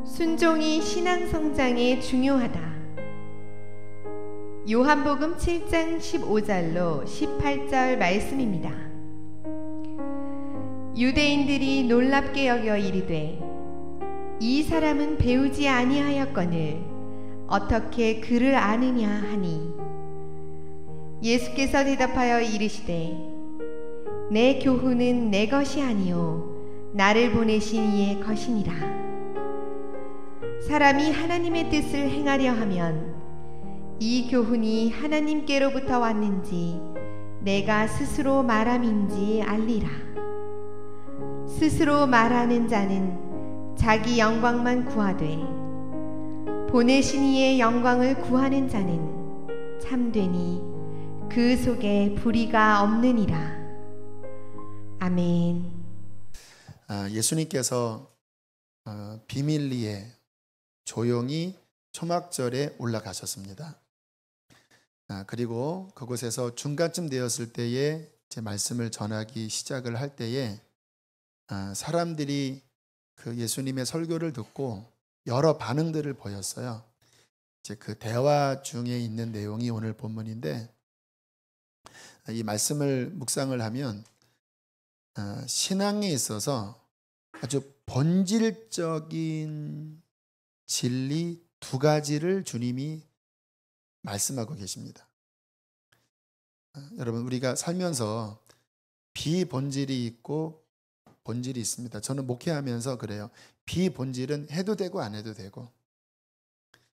순종이 신앙 성장에 중요하다. 요한복음 7장 15절로 18절 말씀입니다. 유대인들이 놀랍게 여겨 이르되 이 사람은 배우지 아니하였거늘 어떻게 그를 아느냐 하니, 예수께서 대답하여 이르시되 내 교훈은 내 것이 아니요 나를 보내신 이의 것이니라. 사람이 하나님의 뜻을 행하려 하면 이 교훈이 하나님께로부터 왔는지 내가 스스로 말함인지 알리라. 스스로 말하는 자는 자기 영광만 구하되 보내신 이의 영광을 구하는 자는 참되니 그 속에 불의가 없느니라. 아멘. 예수님께서 비밀리에 조용히 초막절에 올라가셨습니다. 그리고 그곳에서 중간쯤 되었을 때에 제 말씀을 전하기 시작을 할 때에 사람들이 그 예수님의 설교를 듣고 여러 반응들을 보였어요. 이제 그 대화 중에 있는 내용이 오늘 본문인데, 이 말씀을 묵상을 하면 신앙에 있어서 아주 본질적인 진리 두 가지를 주님이 말씀하고 계십니다. 여러분, 우리가 살면서 비본질이 있고 본질이 있습니다. 저는 목회하면서 그래요. 비본질은 해도 되고 안 해도 되고,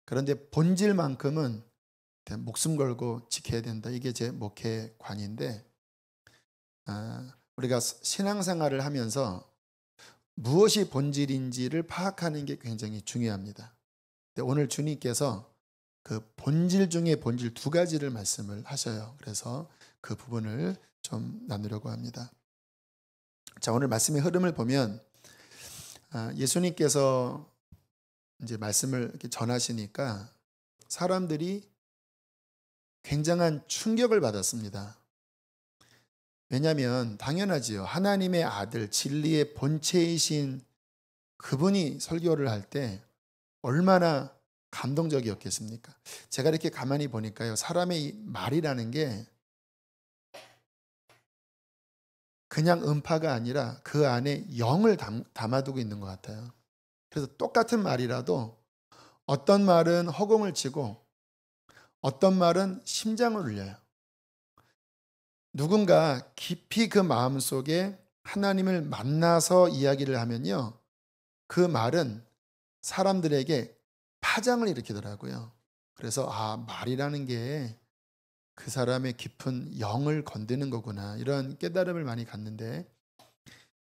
그런데 본질만큼은 목숨 걸고 지켜야 된다. 이게 제 목회관인데, 우리가 신앙생활을 하면서 무엇이 본질인지를 파악하는 게 굉장히 중요합니다. 근데 오늘 주님께서 그 본질 중에 본질 두 가지를 말씀을 하셔요. 그래서 그 부분을 좀 나누려고 합니다. 자, 오늘 말씀의 흐름을 보면 예수님께서 이제 말씀을 이렇게 전하시니까 사람들이 굉장한 충격을 받았습니다. 왜냐하면 당연하지요. 하나님의 아들, 진리의 본체이신 그분이 설교를 할 때 얼마나 감동적이었겠습니까? 제가 이렇게 가만히 보니까요, 사람의 말이라는 게 그냥 음파가 아니라 그 안에 영을 담아두고 있는 것 같아요. 그래서 똑같은 말이라도 어떤 말은 허공을 치고 어떤 말은 심장을 울려요. 누군가 깊이 그 마음속에 하나님을 만나서 이야기를 하면요, 그 말은 사람들에게 파장을 일으키더라고요. 그래서 말이라는 게 그 사람의 깊은 영을 건드는 거구나, 이런 깨달음을 많이 갖는데,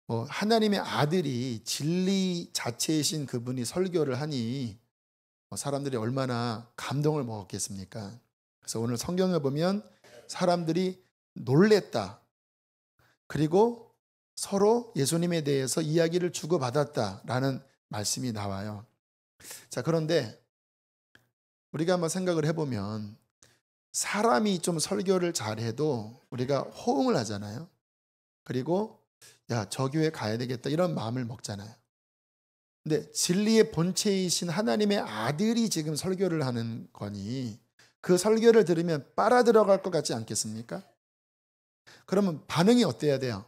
하나님의 아들이 진리 자체이신 그분이 설교를 하니 사람들이 얼마나 감동을 먹었겠습니까? 그래서 오늘 성경을 보면 사람들이 놀랬다, 그리고 서로 예수님에 대해서 이야기를 주고받았다라는 말씀이 나와요. 자, 그런데 우리가 한번 생각을 해보면 사람이 좀 설교를 잘해도 우리가 호응을 하잖아요. 그리고 저 교회 가야 되겠다, 이런 마음을 먹잖아요. 근데 진리의 본체이신 하나님의 아들이 지금 설교를 하는 거니 그 설교를 들으면 빨아들어갈 것 같지 않겠습니까? 그러면 반응이 어때야 돼요?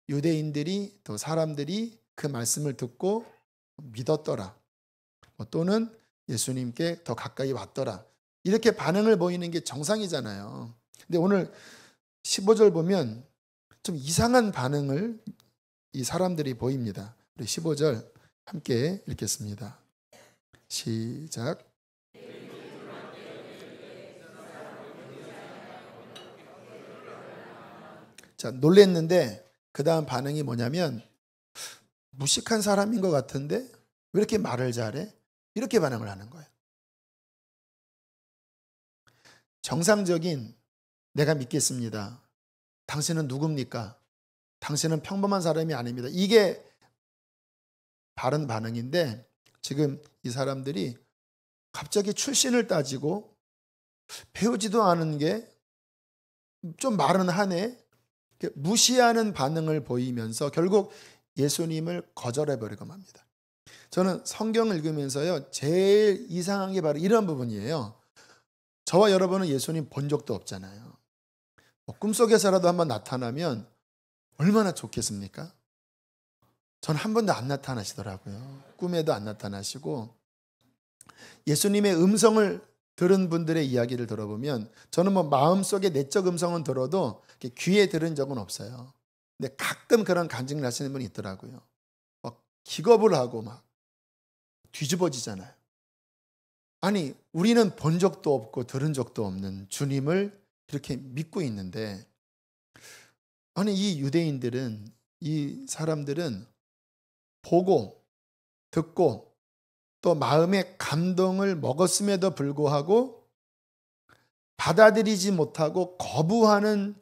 유대인들이, 또 사람들이 그 말씀을 듣고 믿었더라, 또는 예수님께 더 가까이 왔더라, 이렇게 반응을 보이는 게 정상이잖아요. 근데 오늘 15절 보면 좀 이상한 반응을 이 사람들이 보입니다. 우리 15절 함께 읽겠습니다. 시작. 자, 놀랬는데 그 다음 반응이 뭐냐면, 무식한 사람인 것 같은데 왜 이렇게 말을 잘해? 이렇게 반응을 하는 거예요. 정상적인 내가 믿겠습니다, 당신은 누굽니까? 당신은 평범한 사람이 아닙니다, 이게 바른 반응인데, 지금 이 사람들이 갑자기 출신을 따지고 배우지도 않은 게 좀 말은 하네, 무시하는 반응을 보이면서 결국 예수님을 거절해버리고 맙니다. 저는 성경을 읽으면서요, 제일 이상한 게 바로 이런 부분이에요. 저와 여러분은 예수님 본 적도 없잖아요. 꿈속에서라도 한번 나타나면 얼마나 좋겠습니까? 전 한 번도 안 나타나시더라고요. 꿈에도 안 나타나시고, 예수님의 음성을 들은 분들의 이야기를 들어보면, 저는 마음속에 내적 음성은 들어도 귀에 들은 적은 없어요. 근데 가끔 그런 간증을 하시는 분이 있더라고요. 막 기겁을 하고 막 뒤집어지잖아요. 아니, 우리는 본 적도 없고 들은 적도 없는 주님을 이렇게 믿고 있는데, 아니, 이 유대인들은, 이 사람들은 보고 듣고 또 마음의 감동을 먹었음에도 불구하고 받아들이지 못하고 거부하는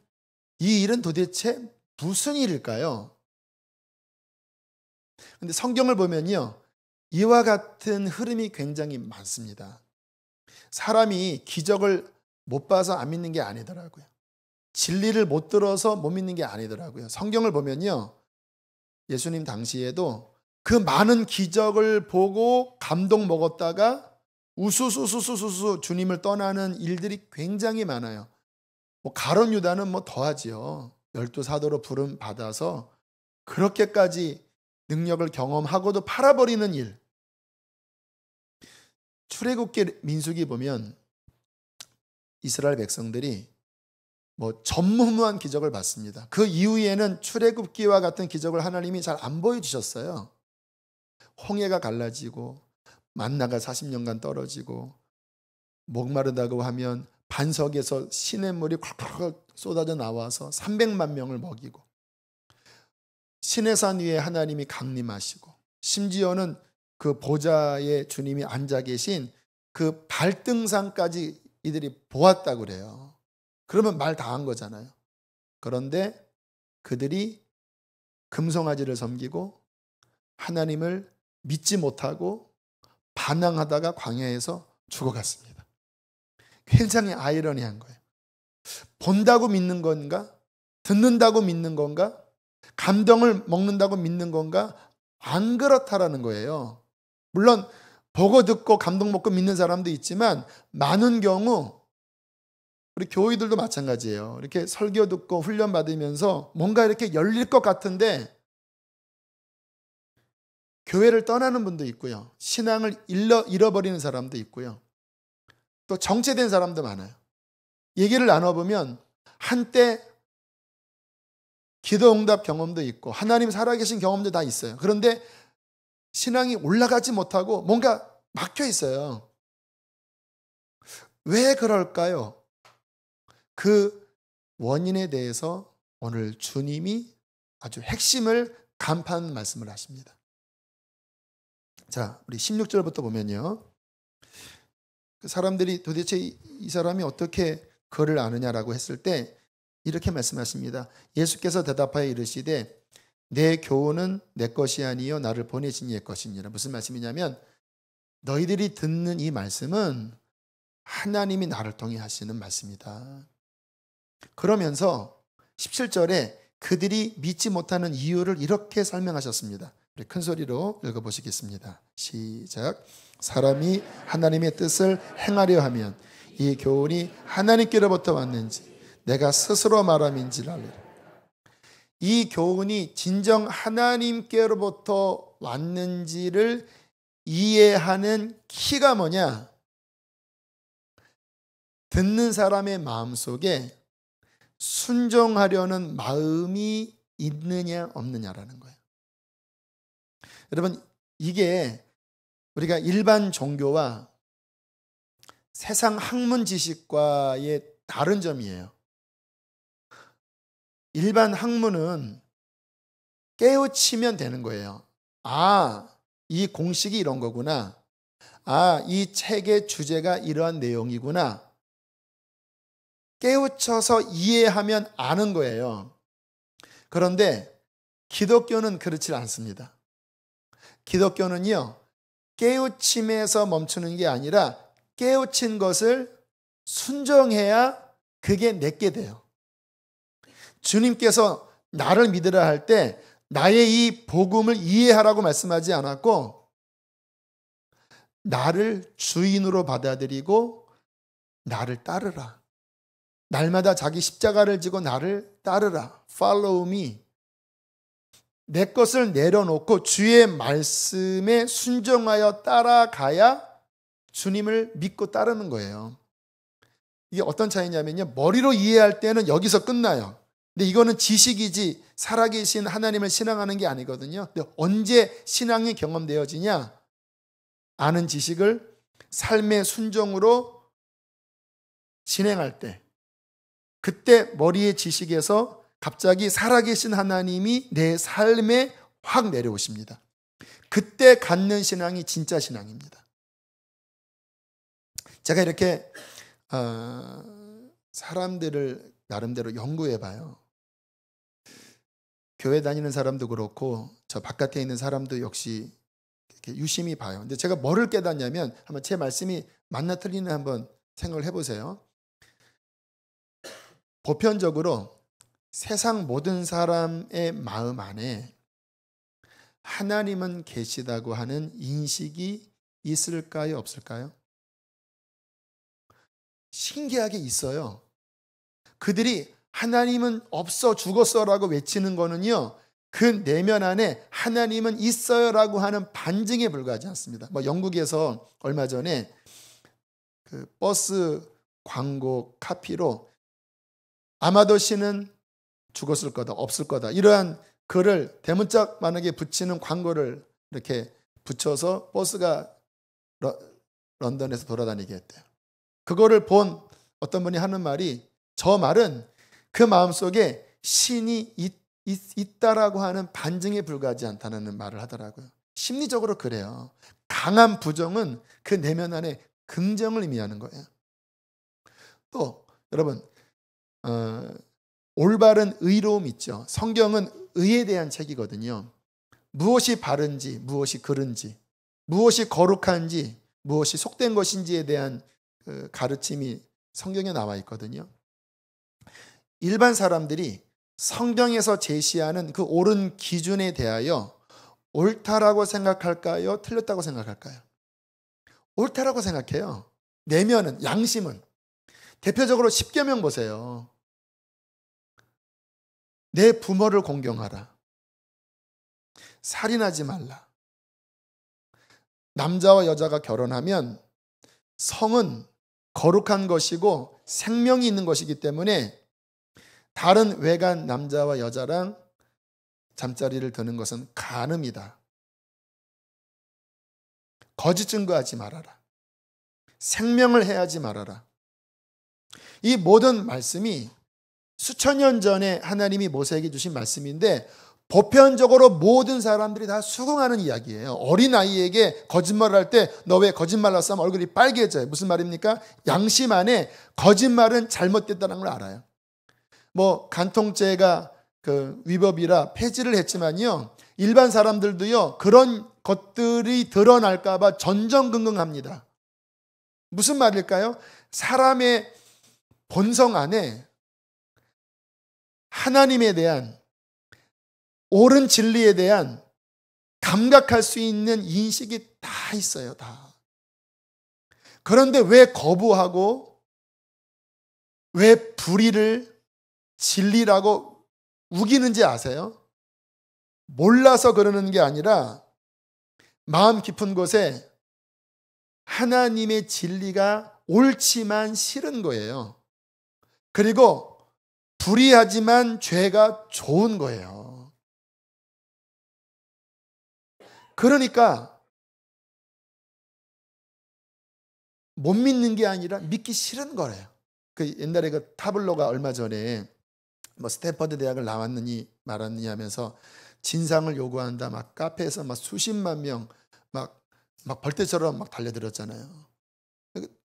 이 일은 도대체 무슨 일일까요? 근데 성경을 보면요, 이와 같은 흐름이 굉장히 많습니다. 사람이 기적을 못 봐서 안 믿는 게 아니더라고요. 진리를 못 들어서 못 믿는 게 아니더라고요. 성경을 보면요, 예수님 당시에도 그 많은 기적을 보고 감동 먹었다가 우수수수수수 주님을 떠나는 일들이 굉장히 많아요. 가룟 유다는 더하지요. 12사도로 부름 받아서 그렇게까지 능력을 경험하고도 팔아버리는 일. 출애굽기 민수기 보면 이스라엘 백성들이 전무후무한 기적을 봤습니다. 그 이후에는 출애굽기와 같은 기적을 하나님이 잘 안 보여주셨어요. 홍해가 갈라지고 만나가 40년간 떨어지고 목마르다고 하면 반석에서 시냇물이 콸콸콸 쏟아져 나와서 300만 명을 먹이고, 시내산 위에 하나님이 강림하시고, 심지어는 그 보좌에 주님이 앉아 계신 그 발등상까지 이들이 보았다고 그래요. 그러면 말 다 한 거잖아요. 그런데 그들이 금송아지를 섬기고 하나님을 믿지 못하고 반항하다가 광야에서 죽어갔습니다. 굉장히 아이러니한 거예요. 본다고 믿는 건가? 듣는다고 믿는 건가? 감동을 먹는다고 믿는 건가? 안 그렇다라는 거예요. 물론 보고 듣고 감동 먹고 믿는 사람도 있지만, 많은 경우 우리 교회들도 마찬가지예요. 이렇게 설교 듣고 훈련 받으면서 뭔가 이렇게 열릴 것 같은데 교회를 떠나는 분도 있고요. 신앙을 잃어버리는 사람도 있고요. 또 정체된 사람도 많아요. 얘기를 나눠보면 한때 기도응답 경험도 있고 하나님 살아계신 경험도 다 있어요. 그런데 신앙이 올라가지 못하고 뭔가 막혀 있어요. 왜 그럴까요? 그 원인에 대해서 오늘 주님이 아주 핵심을 간파하는 말씀을 하십니다. 자, 우리 16절부터 보면요, 그 사람들이 도대체 이 사람이 어떻게 그를 아느냐라고 했을 때 이렇게 말씀하십니다. 예수께서 대답하여 이르시되 내 교훈은 내 것이 아니요 나를 보내신 이의 것이니라. 무슨 말씀이냐면, 너희들이 듣는 이 말씀은 하나님이 나를 통해 하시는 말씀이다. 그러면서 17절에 그들이 믿지 못하는 이유를 이렇게 설명하셨습니다. 우리 큰 소리로 읽어보시겠습니다. 시작. 사람이 하나님의 뜻을 행하려 하면 이 교훈이 하나님께로부터 왔는지 내가 스스로 말함인지를 알리라. 이 교훈이 진정 하나님께로부터 왔는지를 이해하는 키가 뭐냐? 듣는 사람의 마음속에 순종하려는 마음이 있느냐 없느냐라는 거예요. 여러분, 이게 우리가 일반 종교와 세상 학문 지식과의 다른 점이에요. 일반 학문은 깨우치면 되는 거예요. 아, 이 공식이 이런 거구나. 아, 이 책의 주제가 이러한 내용이구나. 깨우쳐서 이해하면 아는 거예요. 그런데 기독교는 그렇지 않습니다. 기독교는요, 깨우침에서 멈추는 게 아니라 깨우친 것을 순종해야 그게 내게 돼요. 주님께서 나를 믿으라 할 때 나의 이 복음을 이해하라고 말씀하지 않았고 나를 주인으로 받아들이고 나를 따르라. 날마다 자기 십자가를 지고 나를 따르라. Follow me. 내 것을 내려놓고 주의 말씀에 순종하여 따라가야 주님을 믿고 따르는 거예요. 이게 어떤 차이냐면요, 머리로 이해할 때는 여기서 끝나요. 근데 이거는 지식이지 살아계신 하나님을 신앙하는 게 아니거든요. 근데 언제 신앙이 경험되어지냐? 아는 지식을 삶의 순종으로 진행할 때, 그때 머리의 지식에서 갑자기 살아계신 하나님이 내 삶에 확 내려오십니다. 그때 갖는 신앙이 진짜 신앙입니다. 제가 이렇게 사람들을 나름대로 연구해 봐요. 교회 다니는 사람도 그렇고 저 바깥에 있는 사람도 역시 이렇게 유심히 봐요. 근데 제가 뭐를 깨닫냐면, 한번 제 말씀이 맞나 틀리나 한번 생각을 해보세요. 보편적으로 세상 모든 사람의 마음 안에 하나님은 계시다고 하는 인식이 있을까요, 없을까요? 신기하게 있어요. 그들이 하나님은 없어 죽었어라고 외치는 거는요, 그 내면 안에 하나님은 있어요라고 하는 반증에 불과하지 않습니다. 영국에서 얼마 전에 그 버스 광고 카피로 아마도 씨는 죽었을 거다, 없을 거다, 이러한 글을 대문짝만하게 붙이는 광고를 이렇게 붙여서 버스가 런던에서 돌아다니게 했대요. 그거를 본 어떤 분이 하는 말이, 저 말은 그 마음속에 신이 있다라고 하는 반증에 불과하지 않다는 말을 하더라고요. 심리적으로 그래요. 강한 부정은 그 내면 안에 긍정을 의미하는 거예요. 또 여러분, 올바른 의로움 있죠. 성경은 의에 대한 책이거든요. 무엇이 바른지, 무엇이 그른지, 무엇이 거룩한지, 무엇이 속된 것인지에 대한 가르침이 성경에 나와 있거든요. 일반 사람들이 성경에서 제시하는 그 옳은 기준에 대하여 옳다라고 생각할까요? 틀렸다고 생각할까요? 옳다라고 생각해요. 내면은, 양심은. 대표적으로 10계명 보세요. 내 부모를 공경하라. 살인하지 말라. 남자와 여자가 결혼하면 성은 거룩한 것이고 생명이 있는 것이기 때문에 다른 외간 남자와 여자랑 잠자리를 드는 것은 간음이다. 거짓 증거하지 말아라. 생명을 해하지 말아라. 이 모든 말씀이 수천 년 전에 하나님이 모세에게 주신 말씀인데, 보편적으로 모든 사람들이 다 수긍하는 이야기예요. 어린아이에게 거짓말을 할 때 너 왜 거짓말을 하면 얼굴이 빨개져요. 무슨 말입니까? 양심 안에 거짓말은 잘못됐다는 걸 알아요. 간통죄가 위법이라 폐지를 했지만요, 일반 사람들도요, 그런 것들이 드러날까 봐 전전긍긍합니다. 무슨 말일까요? 사람의 본성 안에 하나님에 대한, 옳은 진리에 대한 감각할 수 있는 인식이 다 있어요, 다. 그런데 왜 거부하고, 왜 불의를 진리라고 우기는지 아세요? 몰라서 그러는 게 아니라 마음 깊은 곳에 하나님의 진리가 옳지만 싫은 거예요. 그리고 불의하지만 죄가 좋은 거예요. 그러니까 못 믿는 게 아니라 믿기 싫은 거래요. 옛날에 타블로가 얼마 전에 스탠퍼드 대학을 나왔느니 말았느니 하면서 진상을 요구한다, 막 카페에서 막 수십만 명 막 벌떼처럼 막 달려들었잖아요.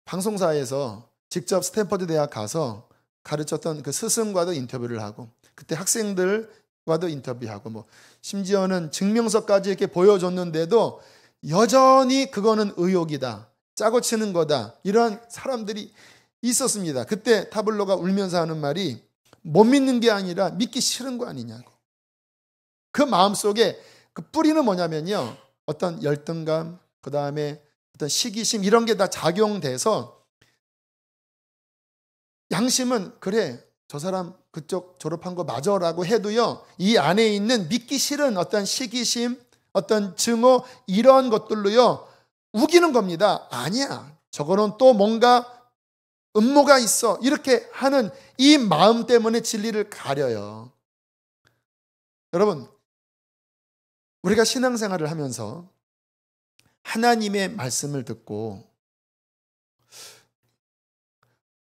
방송사에서 직접 스탠퍼드 대학 가서 가르쳤던 그 스승과도 인터뷰를 하고, 그때 학생들과도 인터뷰하고, 심지어는 증명서까지 이렇게 보여줬는데도 여전히 그거는 의혹이다, 짜고 치는 거다, 이런 사람들이 있었습니다. 그때 타블로가 울면서 하는 말이, 못 믿는 게 아니라 믿기 싫은 거 아니냐고. 그 마음속에 그 뿌리는 뭐냐면요, 어떤 열등감, 그 다음에 어떤 시기심 이런 게 다 작용돼서 양심은 그래 저 사람 그쪽 졸업한 거 맞아라고 해도요, 이 안에 있는 믿기 싫은 어떤 시기심, 어떤 증오 이런 것들로요 우기는 겁니다. 아니야, 저거는 또 뭔가 음모가 있어, 이렇게 하는 이 마음 때문에 진리를 가려요. 여러분, 우리가 신앙생활을 하면서 하나님의 말씀을 듣고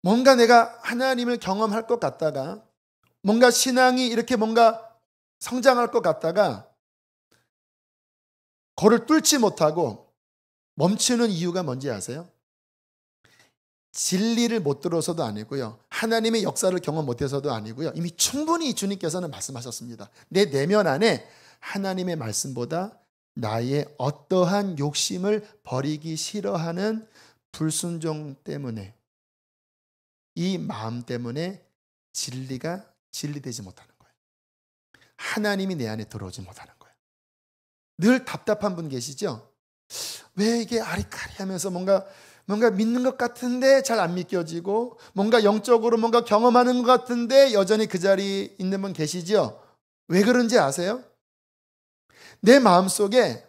뭔가 내가 하나님을 경험할 것 같다가, 뭔가 신앙이 이렇게 뭔가 성장할 것 같다가 그걸 뚫지 못하고 멈추는 이유가 뭔지 아세요? 진리를 못 들어서도 아니고요, 하나님의 역사를 경험 못해서도 아니고요, 이미 충분히 주님께서는 말씀하셨습니다. 내 내면 안에 하나님의 말씀보다 나의 어떠한 욕심을 버리기 싫어하는 불순종 때문에, 이 마음 때문에 진리가 진리되지 못하는 거예요. 하나님이 내 안에 들어오지 못하는 거예요. 늘 답답한 분 계시죠? 왜 이게 아리까리하면서 뭔가 믿는 것 같은데 잘 안 믿겨지고, 뭔가 영적으로 뭔가 경험하는 것 같은데 여전히 그 자리에 있는 분 계시죠? 왜 그런지 아세요? 내 마음속에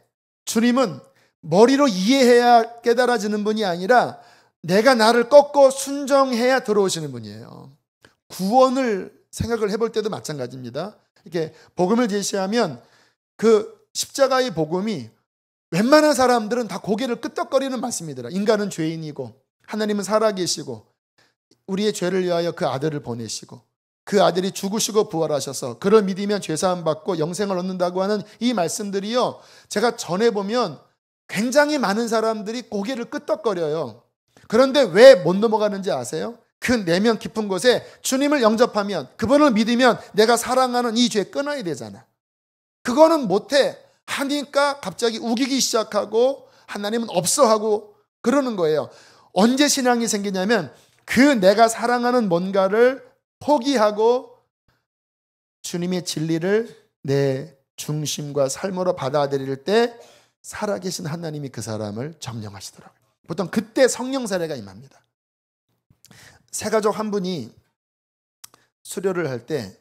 주님은 머리로 이해해야 깨달아지는 분이 아니라 내가 나를 꺾고 순종해야 들어오시는 분이에요. 구원을 생각을 해볼 때도 마찬가지입니다. 이렇게 복음을 제시하면 그 십자가의 복음이 웬만한 사람들은 다 고개를 끄덕거리는 말씀이더라. 인간은 죄인이고 하나님은 살아계시고 우리의 죄를 위하여 그 아들을 보내시고 그 아들이 죽으시고 부활하셔서 그를 믿으면 죄사함 받고 영생을 얻는다고 하는 이 말씀들이요, 제가 전해보면 굉장히 많은 사람들이 고개를 끄덕거려요. 그런데 왜 못 넘어가는지 아세요? 그 내면 깊은 곳에 주님을 영접하면, 그분을 믿으면 내가 사랑하는 이 죄 끊어야 되잖아. 그거는 못해 하니까 갑자기 우기기 시작하고 하나님은 없어 하고 그러는 거예요. 언제 신앙이 생기냐면 그 내가 사랑하는 뭔가를 포기하고 주님의 진리를 내 중심과 삶으로 받아들일 때 살아계신 하나님이 그 사람을 점령하시더라고요. 보통 그때 성령 세례가 임합니다. 새가족 한 분이 수료를 할 때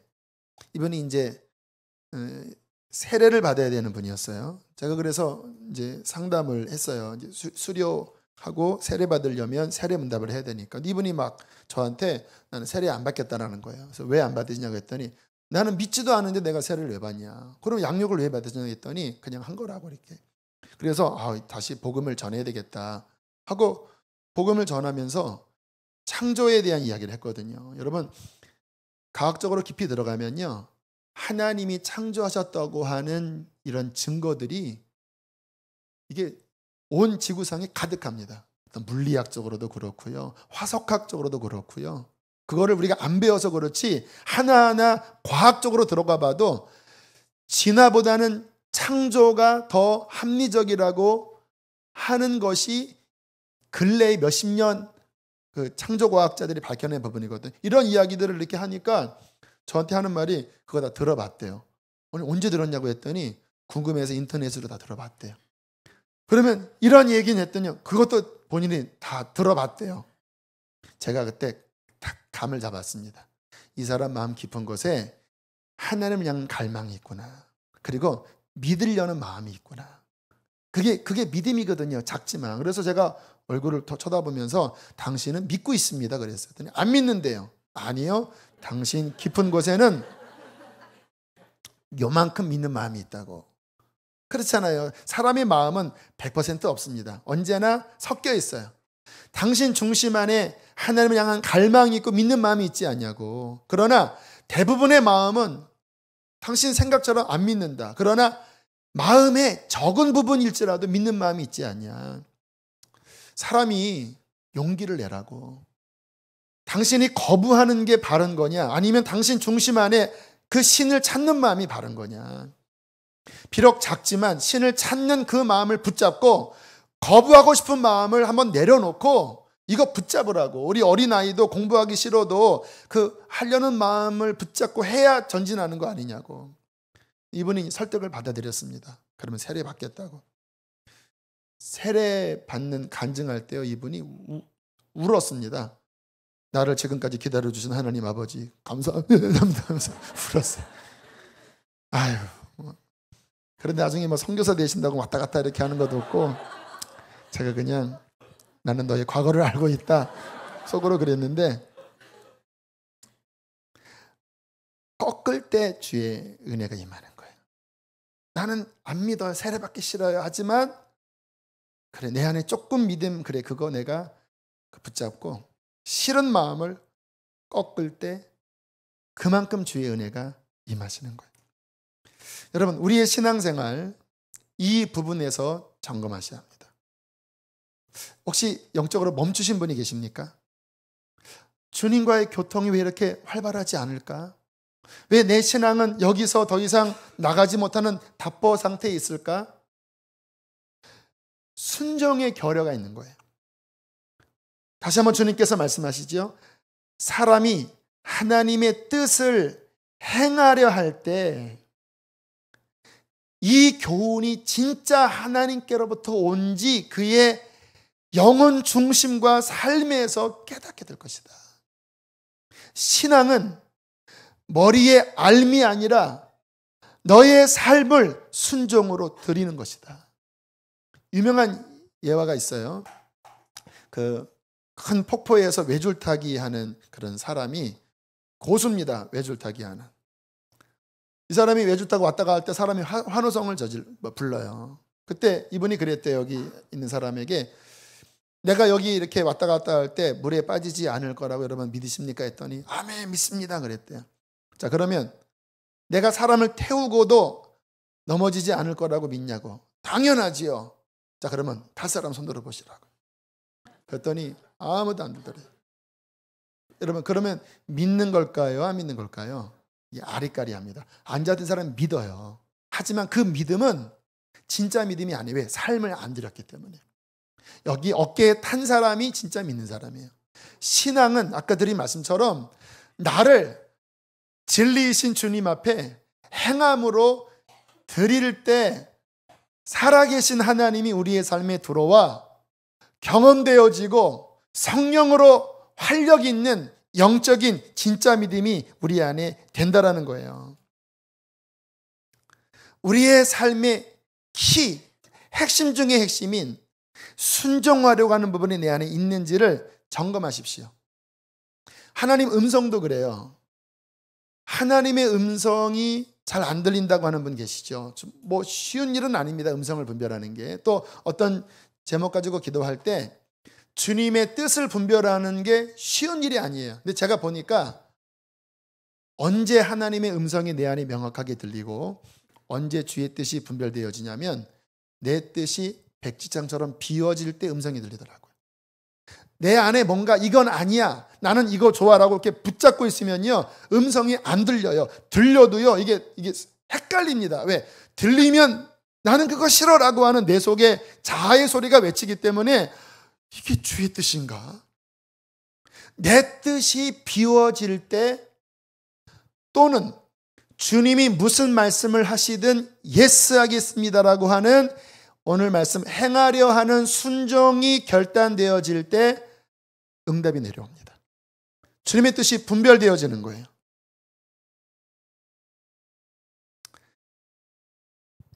이분이 이제 세례를 받아야 되는 분이었어요. 제가 그래서 이제 상담을 했어요. 이제 수료하고 세례 받으려면 세례 문답을 해야 되니까. 이분이 막 저한테 나는 세례 안 받겠다라는 거예요. 그래서 왜 안 받으시냐고 했더니 나는 믿지도 않은데 내가 세례를 왜 받냐. 그럼 양육을 왜 받으시냐고 했더니 그냥 한 거라고 이렇게. 그래서 다시 복음을 전해야 되겠다 하고 복음을 전하면서 창조에 대한 이야기를 했거든요. 여러분, 과학적으로 깊이 들어가면요, 하나님이 창조하셨다고 하는 이런 증거들이 이게 온 지구상에 가득합니다. 물리학적으로도 그렇고요, 화석학적으로도 그렇고요. 그거를 우리가 안 배워서 그렇지 하나하나 과학적으로 들어가 봐도 진화보다는 창조가 더 합리적이라고 하는 것이 근래 몇십 년 그 창조과학자들이 밝혀낸 부분이거든요. 이런 이야기들을 이렇게 하니까 저한테 하는 말이 그거 다 들어봤대요. 오늘 언제 들었냐고 했더니 궁금해서 인터넷으로 다 들어봤대요. 그러면 이런 얘기는 했더니 그것도 본인이 다 들어봤대요. 제가 그때 딱 감을 잡았습니다. 이 사람 마음 깊은 곳에 하나님을 향한 갈망이 있구나. 그리고 믿으려는 마음이 있구나. 그게 믿음이거든요. 작지만. 그래서 제가 얼굴을 더 쳐다보면서 당신은 믿고 있습니다. 그랬더니 안 믿는데요. 아니요. 당신 깊은 곳에는 요만큼 믿는 마음이 있다고. 그렇잖아요. 사람의 마음은 100% 없습니다. 언제나 섞여 있어요. 당신 중심 안에 하나님을 향한 갈망이 있고 믿는 마음이 있지 않냐고. 그러나 대부분의 마음은 당신 생각처럼 안 믿는다. 그러나 마음의 적은 부분일지라도 믿는 마음이 있지 않냐. 사람이 용기를 내라고. 당신이 거부하는 게 바른 거냐, 아니면 당신 중심 안에 그 신을 찾는 마음이 바른 거냐. 비록 작지만 신을 찾는 그 마음을 붙잡고 거부하고 싶은 마음을 한번 내려놓고 이거 붙잡으라고. 우리 어린아이도 공부하기 싫어도 그 하려는 마음을 붙잡고 해야 전진하는 거 아니냐고. 이분이 설득을 받아들였습니다. 그러면 세례 받겠다고. 세례 받는 간증할 때요, 이분이 울었습니다. 나를 지금까지 기다려주신 하나님 아버지 감사합니다 하면서 울었어요. 아유, 그런데 나중에 뭐 선교사 되신다고 왔다 갔다 이렇게 하는 것도 없고, 제가 그냥 나는 너의 과거를 알고 있다 속으로 그랬는데, 꺾을 때 주의 은혜가 임하는 거예요. 나는 안 믿어요, 세례받기 싫어요, 하지만 그래, 내 안에 조금 믿음, 그래, 그거 내가 붙잡고 싫은 마음을 꺾을 때 그만큼 주의 은혜가 임하시는 거예요. 여러분, 우리의 신앙생활 이 부분에서 점검하셔야 합니다. 혹시 영적으로 멈추신 분이 계십니까? 주님과의 교통이 왜 이렇게 활발하지 않을까? 왜 내 신앙은 여기서 더 이상 나가지 못하는 답보 상태에 있을까? 순종의 결여가 있는 거예요. 다시 한번 주님께서 말씀하시죠. 사람이 하나님의 뜻을 행하려 할 때 이 교훈이 진짜 하나님께로부터 온지 그의 영혼 중심과 삶에서 깨닫게 될 것이다. 신앙은 머리의 알미 아니라 너의 삶을 순종으로 드리는 것이다. 유명한 예화가 있어요. 그 큰 폭포에서 외줄타기 하는 그런 사람이 고수입니다. 외줄타기 하는. 이 사람이 외줄 타고 왔다 갈 때 사람이 환호성을 불러요. 그때 이분이 그랬대요. 여기 있는 사람에게, 내가 여기 이렇게 왔다 갔다 할 때 물에 빠지지 않을 거라고 여러분 믿으십니까? 했더니 아멘, 믿습니다 그랬대요. 자, 그러면 내가 사람을 태우고도 넘어지지 않을 거라고 믿냐고. 당연하지요. 자, 그러면 5사람 손 들어 보시라고. 그랬더니 아무도 안 들더래요. 여러분, 그러면 믿는 걸까요? 안 믿는 걸까요? 아리까리합니다. 앉아있는 사람은 믿어요. 하지만 그 믿음은 진짜 믿음이 아니에요. 왜? 삶을 안 들였기 때문에. 여기 어깨에 탄 사람이 진짜 믿는 사람이에요. 신앙은 아까 드린 말씀처럼 나를 진리이신 주님 앞에 행함으로 드릴 때 살아계신 하나님이 우리의 삶에 들어와 경험되어지고 성령으로 활력 있는 영적인 진짜 믿음이 우리 안에 된다라는 거예요. 우리의 삶의 핵심 중의 핵심인 순종하려고 하는 부분이 내 안에 있는지를 점검하십시오. 하나님 음성도 그래요. 하나님의 음성이 잘 안 들린다고 하는 분 계시죠. 뭐 쉬운 일은 아닙니다. 음성을 분별하는 게. 또 어떤 제목 가지고 기도할 때 주님의 뜻을 분별하는 게 쉬운 일이 아니에요. 근데 제가 보니까 언제 하나님의 음성이 내 안에 명확하게 들리고 언제 주의 뜻이 분별되어지냐면 내 뜻이 백지장처럼 비워질 때 음성이 들리더라고요. 내 안에 뭔가 이건 아니야, 나는 이거 좋아라고 이렇게 붙잡고 있으면요, 음성이 안 들려요. 들려도요, 이게 헷갈립니다. 왜? 들리면 나는 그거 싫어라고 하는 내 속에 자아의 소리가 외치기 때문에 이게 주의 뜻인가? 내 뜻이 비워질 때, 또는 주님이 무슨 말씀을 하시든 예스 하겠습니다라고 하는 오늘 말씀 행하려 하는 순종이 결단되어질 때 응답이 내려옵니다. 주님의 뜻이 분별되어지는 거예요.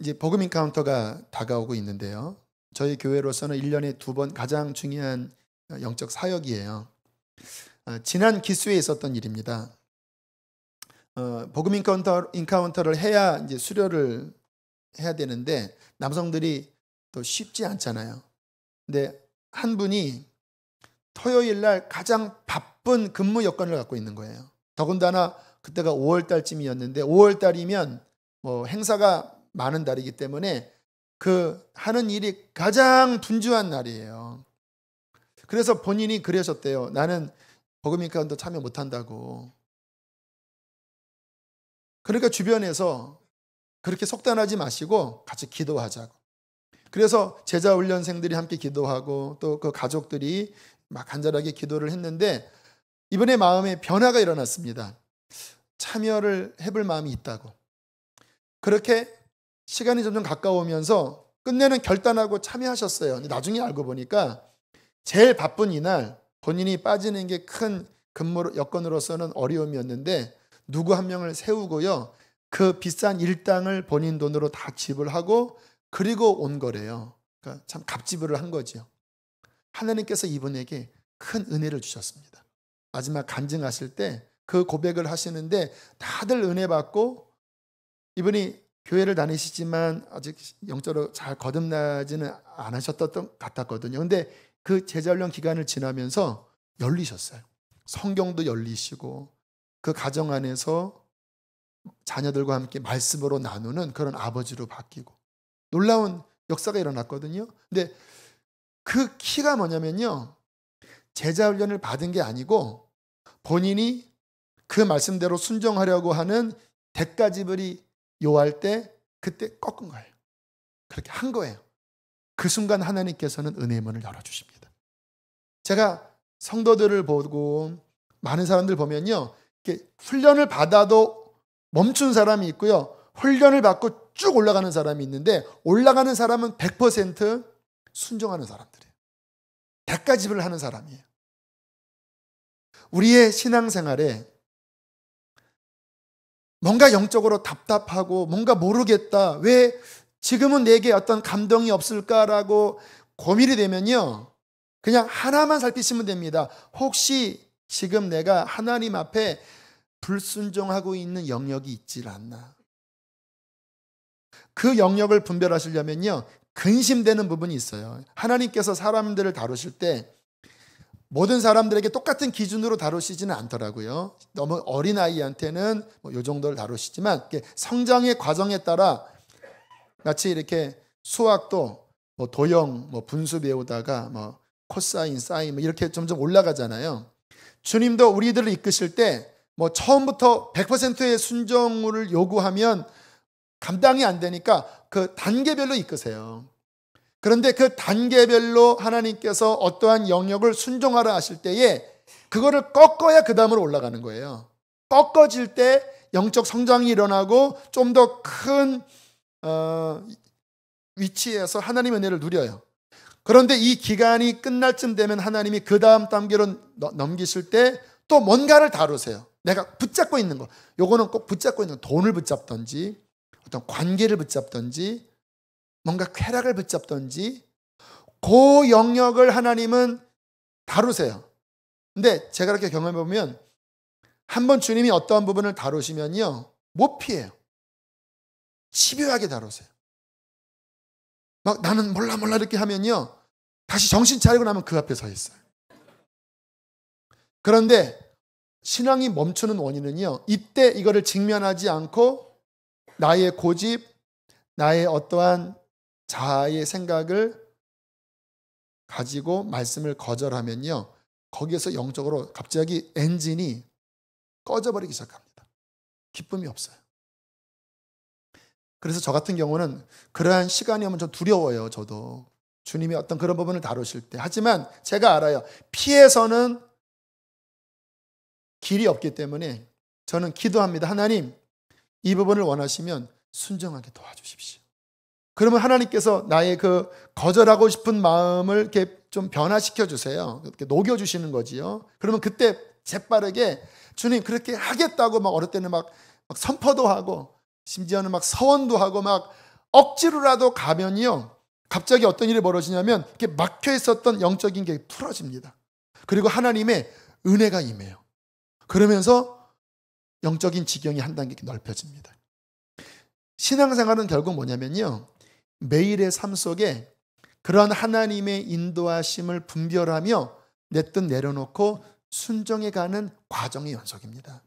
이제 복음 인카운터가 다가오고 있는데요. 저희 교회로서는 1년에 2번 가장 중요한 영적 사역이에요. 지난 기수에 있었던 일입니다. 복음 인카운터를 해야 이제 수료를 해야 되는데 남성들이 또 쉽지 않잖아요. 근데 한 분이 토요일 날 가장 바쁜 근무 여건을 갖고 있는 거예요. 더군다나 그때가 5월 달쯤이었는데 5월 달이면 뭐 행사가 많은 달이기 때문에 그 하는 일이 가장 분주한 날이에요. 그래서 본인이 그러셨대요. 나는 복음 인카운터 참여 못한다고. 그러니까 주변에서 그렇게 속단하지 마시고 같이 기도하자고. 그래서 제자 훈련생들이 함께 기도하고 또 그 가족들이 막 간절하게 기도를 했는데 이번에 마음에 변화가 일어났습니다. 참여를 해볼 마음이 있다고. 그렇게 시간이 점점 가까우면서 끝내는 결단하고 참여하셨어요. 근데 나중에 알고 보니까 제일 바쁜 이날 본인이 빠지는 게 큰 근무 여건으로서는 어려움이었는데 누구 한 명을 세우고요. 그 비싼 일당을 본인 돈으로 다 지불하고 그리고 온 거래요. 그러니까 참 갑지불을 한 거지요. 하나님께서 이분에게 큰 은혜를 주셨습니다. 마지막 간증하실 때 그 고백을 하시는데 다들 은혜 받고, 이분이 교회를 다니시지만 아직 영적으로 잘 거듭나지는 않으셨던 것 같았거든요. 근데 그 제자훈련 기간을 지나면서 열리셨어요. 성경도 열리시고 그 가정 안에서 자녀들과 함께 말씀으로 나누는 그런 아버지로 바뀌고 놀라운 역사가 일어났거든요. 근데 그 키가 뭐냐면요, 제자훈련을 받은 게 아니고 본인이 그 말씀대로 순종하려고 하는 대가지불이 요할 때 그때 꺾은 거예요. 그렇게 한 거예요. 그 순간 하나님께서는 은혜의 문을 열어주십니다. 제가 성도들을 보고 많은 사람들 보면요, 이렇게 훈련을 받아도 멈춘 사람이 있고요, 훈련을 받고 쭉 올라가는 사람이 있는데 올라가는 사람은 100% 순종하는 사람들이에요. 대가지불을 하는 사람이에요. 우리의 신앙생활에 뭔가 영적으로 답답하고 뭔가 모르겠다, 왜 지금은 내게 어떤 감동이 없을까라고 고민이 되면요, 그냥 하나만 살피시면 됩니다. 혹시 지금 내가 하나님 앞에 불순종하고 있는 영역이 있질 않나. 그 영역을 분별하시려면요, 근심되는 부분이 있어요. 하나님께서 사람들을 다루실 때 모든 사람들에게 똑같은 기준으로 다루시지는 않더라고요. 너무 어린아이한테는 이 정도를 다루시지만 성장의 과정에 따라 마치 이렇게 수학도 도형, 분수 배우다가 코사인, 사인 이렇게 점점 올라가잖아요. 주님도 우리들을 이끄실 때 처음부터 100%의 순종을 요구하면 감당이 안 되니까 그 단계별로 이끄세요. 그런데 그 단계별로 하나님께서 어떠한 영역을 순종하라 하실 때에 그거를 꺾어야 그 다음으로 올라가는 거예요. 꺾어질 때 영적 성장이 일어나고 좀 더 큰 위치에서 하나님의 은혜를 누려요. 그런데 이 기간이 끝날 쯤 되면 하나님이 그 다음 단계로 넘기실 때 또 뭔가를 다루세요. 내가 붙잡고 있는 거, 요거는 꼭 붙잡고 있는 거, 돈을 붙잡든지 어떤 관계를 붙잡든지 뭔가 쾌락을 붙잡든지 그 영역을 하나님은 다루세요. 근데 제가 그렇게 경험해보면 한번 주님이 어떠한 부분을 다루시면요, 못 피해요. 집요하게 다루세요. 막 나는 몰라 이렇게 하면요, 다시 정신 차리고 나면 그 앞에 서 있어요. 그런데 신앙이 멈추는 원인은요, 이때 이거를 직면하지 않고 나의 고집, 나의 어떠한 자아의 생각을 가지고 말씀을 거절하면요, 거기에서 영적으로 갑자기 엔진이 꺼져버리기 시작합니다. 기쁨이 없어요. 그래서 저 같은 경우는 그러한 시간이 오면 좀 두려워요. 저도 주님이 어떤 그런 부분을 다루실 때. 하지만 제가 알아요. 피해서는 길이 없기 때문에 저는 기도합니다. 하나님, 이 부분을 원하시면 순종하게 도와주십시오. 그러면 하나님께서 나의 그 거절하고 싶은 마음을 이렇게 좀 변화시켜 주세요. 이렇게 녹여 주시는 거지요. 그러면 그때 재빠르게 주님 그렇게 하겠다고 막 어릴 때는 막 선포도 하고 심지어는 막 서원도 하고 막 억지로라도 가면요, 갑자기 어떤 일이 벌어지냐면 이렇게 막혀 있었던 영적인 게 풀어집니다. 그리고 하나님의 은혜가 임해요. 그러면서 영적인 지경이 한 단계 넓혀집니다. 신앙생활은 결국 뭐냐면요, 매일의 삶 속에 그런 하나님의 인도하심을 분별하며 내 뜻 내려놓고 순종해 가는 과정의 연속입니다.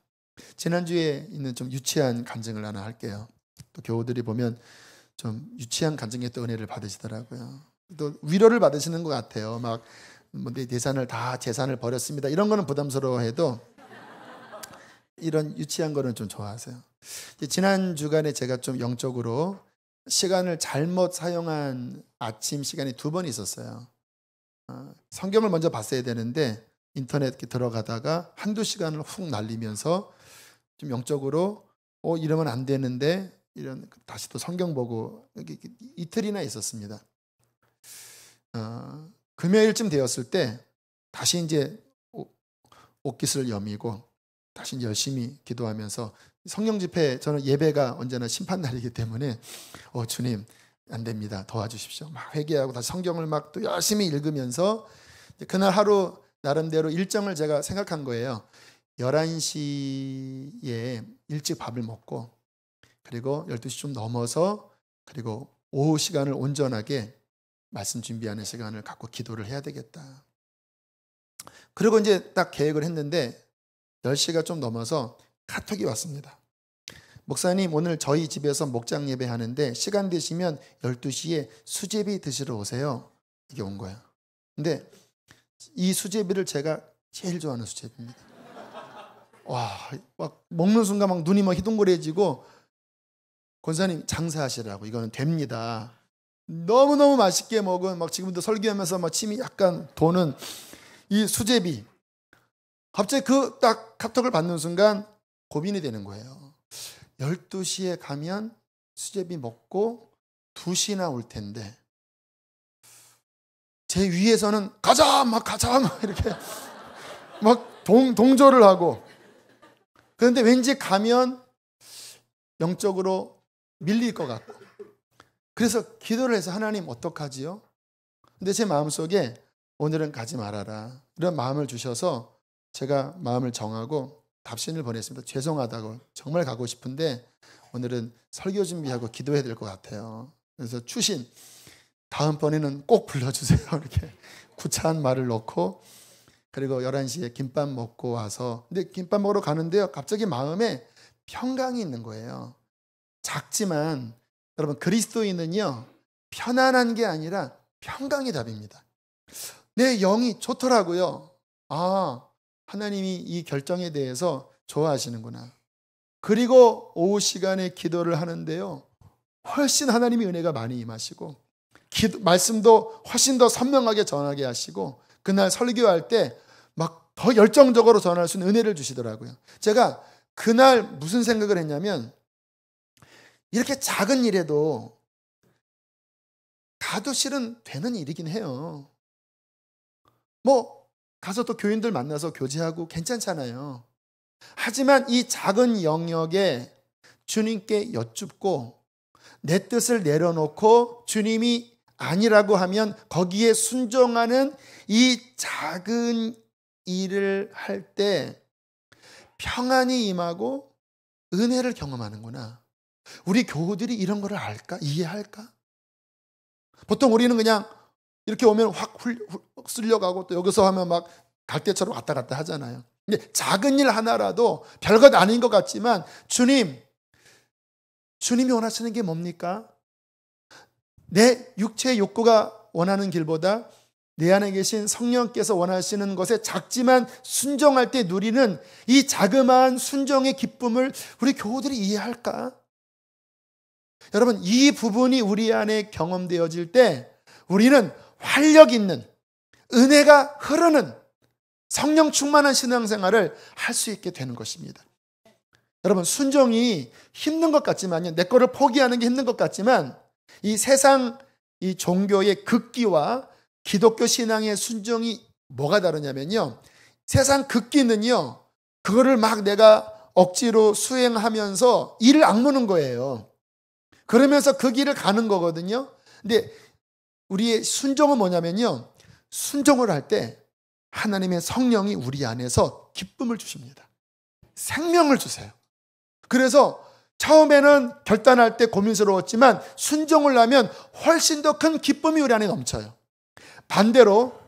지난주에 있는 좀 유치한 간증을 하나 할게요. 또 교우들이 보면 좀 유치한 간증에 또 은혜를 받으시더라고요. 또 위로를 받으시는 것 같아요. 막 내 재산을 버렸습니다. 이런 거는 부담스러워해도 이런 유치한 거는 좀 좋아하세요. 지난 주간에 제가 좀 영적으로 시간을 잘못 사용한 아침 시간이 2번 있었어요. 성경을 먼저 봤어야 되는데 인터넷 이렇게 들어가다가 한두 시간을 훅 날리면서 좀 영적으로 이러면 안 되는데 이런 다시 또 성경 보고 이틀이나 있었습니다. 금요일쯤 되었을 때 다시 이제 옷깃을 여미고 다시 열심히 기도하면서 성령 집회, 저는 예배가 언제나 심판날이기 때문에 주님 안 됩니다, 도와주십시오. 막 회개하고 다시 성경을 막 또 열심히 읽으면서 그날 하루 나름대로 일정을 제가 생각한 거예요. 11시에 일찍 밥을 먹고 그리고 12시 좀 넘어서 그리고 오후 시간을 온전하게 말씀 준비하는 시간을 갖고 기도를 해야 되겠다. 그리고 이제 딱 계획을 했는데 10시가 좀 넘어서 카톡이 왔습니다. 목사님, 오늘 저희 집에서 목장 예배 하는데 시간 되시면 12시에 수제비 드시러 오세요. 이게 온 거야. 근데 이 수제비를 제가 제일 좋아하는 수제비입니다. 와, 막 먹는 순간 막 눈이 막 희둥그레지고, 권사님 장사하시라고, 이거는 됩니다. 너무너무 맛있게 먹은, 막 지금도 설교하면서 막 침이 약간 도는 이 수제비. 갑자기 그 딱 카톡을 받는 순간 고민이 되는 거예요. 12시에 가면 수제비 먹고 2시나 올 텐데 제 위에서는 가자 막 이렇게 막 동조를 하고, 그런데 왠지 가면 영적으로 밀릴 것 같고, 그래서 기도를 해서 하나님 어떡하지요? 근데 제 마음속에 오늘은 가지 말아라, 이런 마음을 주셔서 제가 마음을 정하고 답신을 보냈습니다. 죄송하다고, 정말 가고 싶은데 오늘은 설교 준비하고 기도해야 될 것 같아요. 그래서 추신, 다음번에는 꼭 불러주세요. 이렇게 구차한 말을 넣고, 그리고 11시에 김밥 먹고 와서, 근데 김밥 먹으러 가는데요, 갑자기 마음에 평강이 있는 거예요. 작지만 여러분, 그리스도인은요 편안한 게 아니라 평강이 답입니다. 내 영이 좋더라고요. 하나님이 이 결정에 대해서 좋아하시는구나. 그리고 오후 시간에 기도를 하는데요, 훨씬 하나님의 은혜가 많이 임하시고 말씀도 훨씬 더 선명하게 전하게 하시고, 그날 설교할 때 막 더 열정적으로 전할 수 있는 은혜를 주시더라고요. 제가 그날 무슨 생각을 했냐면, 이렇게 작은 일에도 가도 실은 되는 일이긴 해요. 뭐 가서 또 교인들 만나서 교제하고 괜찮잖아요. 하지만 이 작은 영역에 주님께 여쭙고 내 뜻을 내려놓고 주님이 아니라고 하면 거기에 순종하는 이 작은 일을 할 때 평안이 임하고 은혜를 경험하는구나. 우리 교우들이 이런 거를 알까? 이해할까? 보통 우리는 그냥 이렇게 오면 확 쓸려가고 또 여기서 하면 막 갈대처럼 왔다 갔다 하잖아요. 근데 작은 일 하나라도 별것 아닌 것 같지만 주님이 원하시는 게 뭡니까? 내 육체의 욕구가 원하는 길보다 내 안에 계신 성령께서 원하시는 것에 작지만 순종할 때 누리는 이 자그마한 순종의 기쁨을 우리 교우들이 이해할까? 여러분, 이 부분이 우리 안에 경험되어질 때 우리는 활력 있는, 은혜가 흐르는 성령 충만한 신앙생활을 할 수 있게 되는 것입니다. 여러분, 순종이 힘든 것 같지만요, 내 거를 포기하는 게 힘든 것 같지만, 이 세상 이 종교의 극기와 기독교 신앙의 순종이 뭐가 다르냐면요, 세상 극기는요, 그거를 막 내가 억지로 수행하면서 이를 악무는 거예요. 그러면서 그 길을 가는 거거든요. 근데 우리의 순종은 뭐냐면요, 순종을 할 때 하나님의 성령이 우리 안에서 기쁨을 주십니다. 생명을 주세요. 그래서 처음에는 결단할 때 고민스러웠지만 순종을 하면 훨씬 더 큰 기쁨이 우리 안에 넘쳐요. 반대로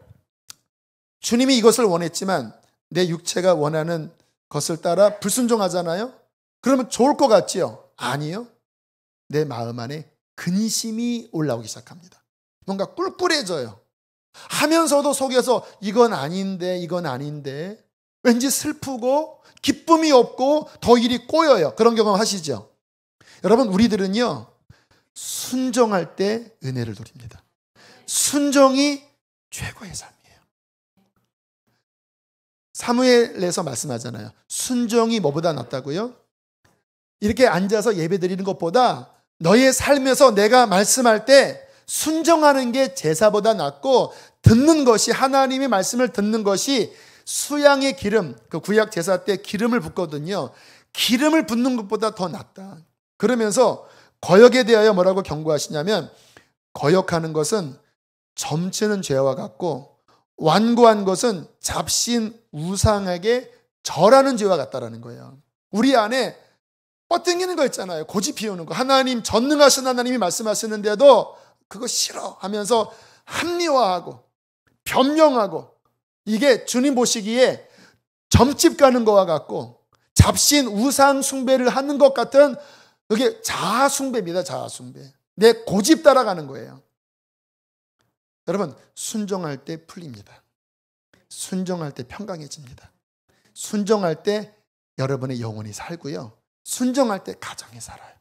주님이 이것을 원했지만 내 육체가 원하는 것을 따라 불순종하잖아요. 그러면 좋을 것 같지요? 아니요. 내 마음 안에 근심이 올라오기 시작합니다. 뭔가 꿀꿀해져요. 하면서도 속에서 이건 아닌데 왠지 슬프고 기쁨이 없고 더 일이 꼬여요. 그런 경험 하시죠? 여러분, 우리들은요 순종할 때 은혜를 누립니다. 순종이 최고의 삶이에요. 사무엘에서 말씀하잖아요. 순종이 뭐보다 낫다고요? 이렇게 앉아서 예배 드리는 것보다 너의 삶에서 내가 말씀할 때 순종하는 게 제사보다 낫고, 듣는 것이, 하나님의 말씀을 듣는 것이 수양의 기름, 그 구약 제사 때 기름을 붓거든요. 기름을 붓는 것보다 더 낫다. 그러면서 거역에 대하여 뭐라고 경고하시냐면, 거역하는 것은 점치는 죄와 같고 완고한 것은 잡신 우상에게 절하는 죄와 같다라는 거예요. 우리 안에 뻗당기는 거 있잖아요. 고집 피우는 거. 하나님, 전능하신 하나님이 말씀하시는데도 그거 싫어 하면서 합리화하고 변명하고, 이게 주님 보시기에 점집 가는 거와 같고 잡신 우상 숭배를 하는 것 같은, 그게 자아 숭배입니다. 자아 숭배. 내 고집 따라가는 거예요. 여러분, 순종할 때 풀립니다. 순종할 때 평강해집니다. 순종할 때 여러분의 영혼이 살고요. 순종할 때 가정이 살아요.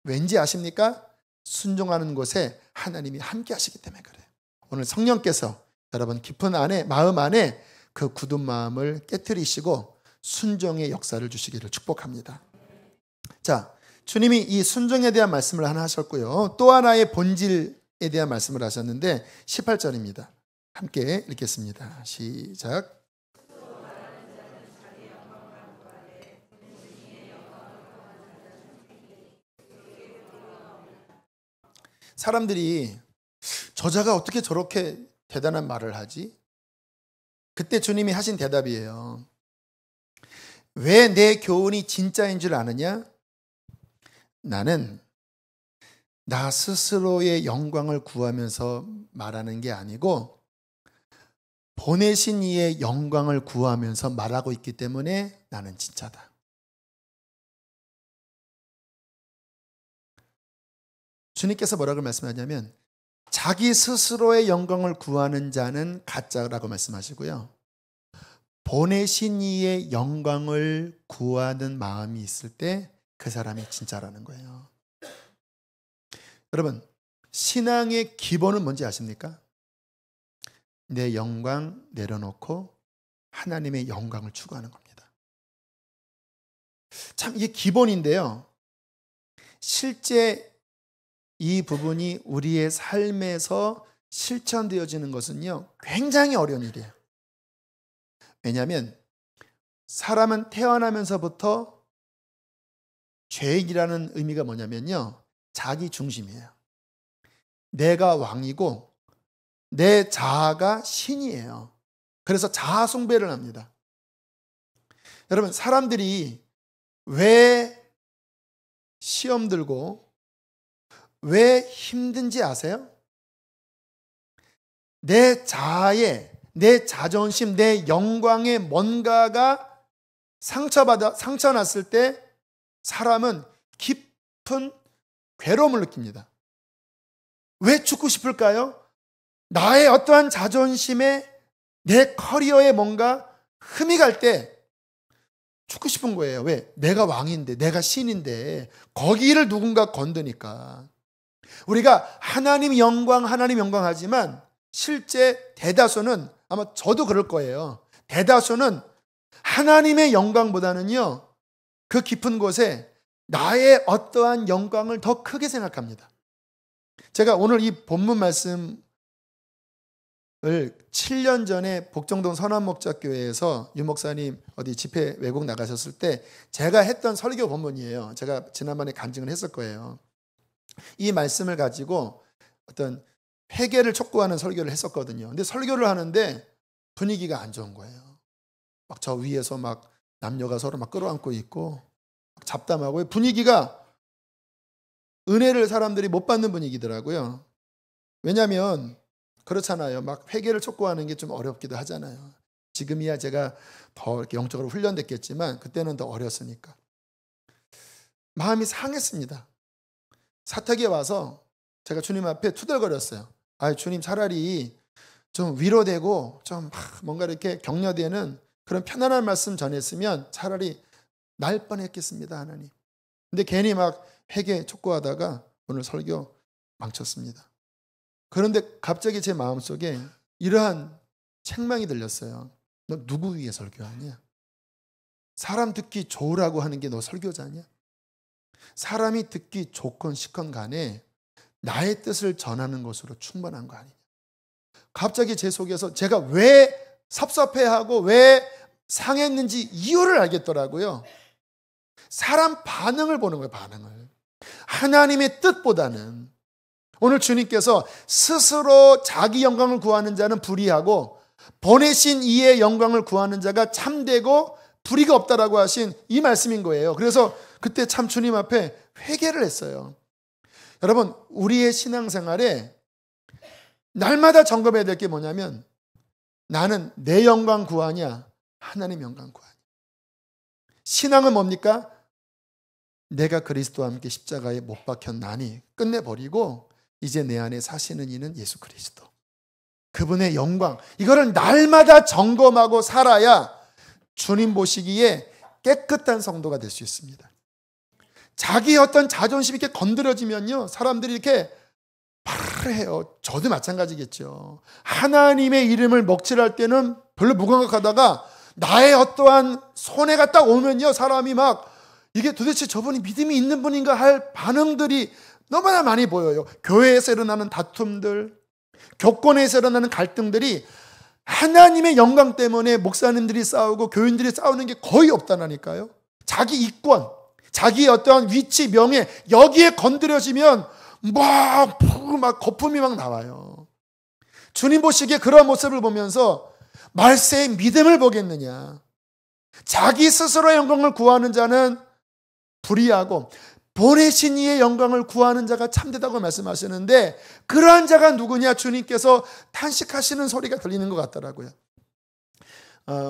왠지 아십니까? 순종하는 곳에 하나님이 함께 하시기 때문에 그래요. 오늘 성령께서 여러분 깊은 안에, 마음 안에 그 굳은 마음을 깨트리시고 순종의 역사를 주시기를 축복합니다. 자, 주님이 이 순종에 대한 말씀을 하나 하셨고요. 또 하나의 본질에 대한 말씀을 하셨는데 18절입니다. 함께 읽겠습니다. 시작. 사람들이 저자가 어떻게 저렇게 대단한 말을 하지? 그때 주님이 하신 대답이에요. 왜 내 교훈이 진짜인 줄 아느냐? 나는 나 스스로의 영광을 구하면서 말하는 게 아니고 보내신 이의 영광을 구하면서 말하고 있기 때문에 나는 진짜다. 주님께서 뭐라고 말씀하냐면, 자기 스스로의 영광을 구하는 자는 가짜라고 말씀하시고요, 보내신 이의 영광을 구하는 마음이 있을 때 그 사람이 진짜라는 거예요. 여러분, 신앙의 기본은 뭔지 아십니까? 내 영광 내려놓고 하나님의 영광을 추구하는 겁니다. 참 이게 기본인데요, 실제 이 부분이 우리의 삶에서 실천되어지는 것은요, 굉장히 어려운 일이에요. 왜냐하면 사람은 태어나면서부터 죄인이라는 의미가 뭐냐면요, 자기 중심이에요. 내가 왕이고 내 자아가 신이에요. 그래서 자아 숭배를 합니다. 여러분, 사람들이 왜 시험 들고 왜 힘든지 아세요? 내 자아에, 내 자존심, 내 영광에 뭔가가 상처났을 때 사람은 깊은 괴로움을 느낍니다. 왜 죽고 싶을까요? 나의 어떠한 자존심에, 내 커리어에 뭔가 흠이 갈 때 죽고 싶은 거예요. 왜? 내가 왕인데, 내가 신인데 거기를 누군가 건드니까. 우리가 하나님 영광 하지만 실제 대다수는, 아마 저도 그럴 거예요, 대다수는 하나님의 영광보다는요, 그 깊은 곳에 나의 어떠한 영광을 더 크게 생각합니다. 제가 오늘 이 본문 말씀을 7년 전에 복정동 선한목자교회에서 유 목사님 어디 집회 외국 나가셨을 때 제가 했던 설교 본문이에요. 제가 지난번에 간증을 했을 거예요. 이 말씀을 가지고 어떤 회개를 촉구하는 설교를 했었거든요. 근데 설교를 하는데 분위기가 안 좋은 거예요. 막 저 위에서 막 남녀가 서로 막 끌어안고 있고 잡담하고, 분위기가 은혜를 사람들이 못 받는 분위기더라고요. 왜냐하면 그렇잖아요. 막 회개를 촉구하는 게 좀 어렵기도 하잖아요. 지금이야 제가 더 이렇게 영적으로 훈련됐겠지만 그때는 더 어렸으니까. 마음이 상했습니다. 사택에 와서 제가 주님 앞에 투덜거렸어요. 아, 주님, 차라리 좀 위로되고 좀 뭔가 이렇게 격려되는 그런 편안한 말씀 전했으면 차라리 날 뻔했겠습니다, 하나님. 근데 괜히 막 회개 촉구하다가 오늘 설교 망쳤습니다. 그런데 갑자기 제 마음속에 이러한 책망이 들렸어요. 너 누구 위해 설교하냐? 사람 듣기 좋으라고 하는 게 너 설교자냐? 사람이 듣기 좋건 싫건 간에 나의 뜻을 전하는 것으로 충분한 거 아니냐. 갑자기 제 속에서 제가 왜 섭섭해하고 왜 상했는지 이유를 알겠더라고요. 사람 반응을 보는 거예요. 반응을. 하나님의 뜻보다는 오늘 주님께서 스스로 자기 영광을 구하는 자는 불의하고 보내신 이의 영광을 구하는 자가 참되고 불의가 없다라고 하신 이 말씀인 거예요. 그래서 그때 참 주님 앞에 회개를 했어요. 여러분, 우리의 신앙생활에 날마다 점검해야 될 게 뭐냐면 나는 내 영광 구하냐 하나님 영광 구하냐. 신앙은 뭡니까? 내가 그리스도와 함께 십자가에 못 박혔나니 끝내버리고 이제 내 안에 사시는 이는 예수 그리스도. 그분의 영광. 이거를 날마다 점검하고 살아야 주님 보시기에 깨끗한 성도가 될 수 있습니다. 자기의 어떤 자존심이 이렇게 건드려지면요, 사람들이 이렇게 말을 해요. 저도 마찬가지겠죠. 하나님의 이름을 먹칠할 때는 별로 무감각하다가 나의 어떠한 손해가 딱 오면요, 사람이 막 이게 도대체 저분이 믿음이 있는 분인가 할 반응들이 너무나 많이 보여요. 교회에서 일어나는 다툼들, 교권에서 일어나는 갈등들이 하나님의 영광 때문에 목사님들이 싸우고 교인들이 싸우는 게 거의 없다니까요. 자기 이권, 자기의 어떠한 위치, 명예 여기에 건드려지면 막 거품이 막 나와요. 주님 보시기에 그런 모습을 보면서 말세의 믿음을 보겠느냐. 자기 스스로의 영광을 구하는 자는 불의하고 보내신 이의 영광을 구하는 자가 참되다고 말씀하시는데 그러한 자가 누구냐 주님께서 탄식하시는 소리가 들리는 것 같더라고요.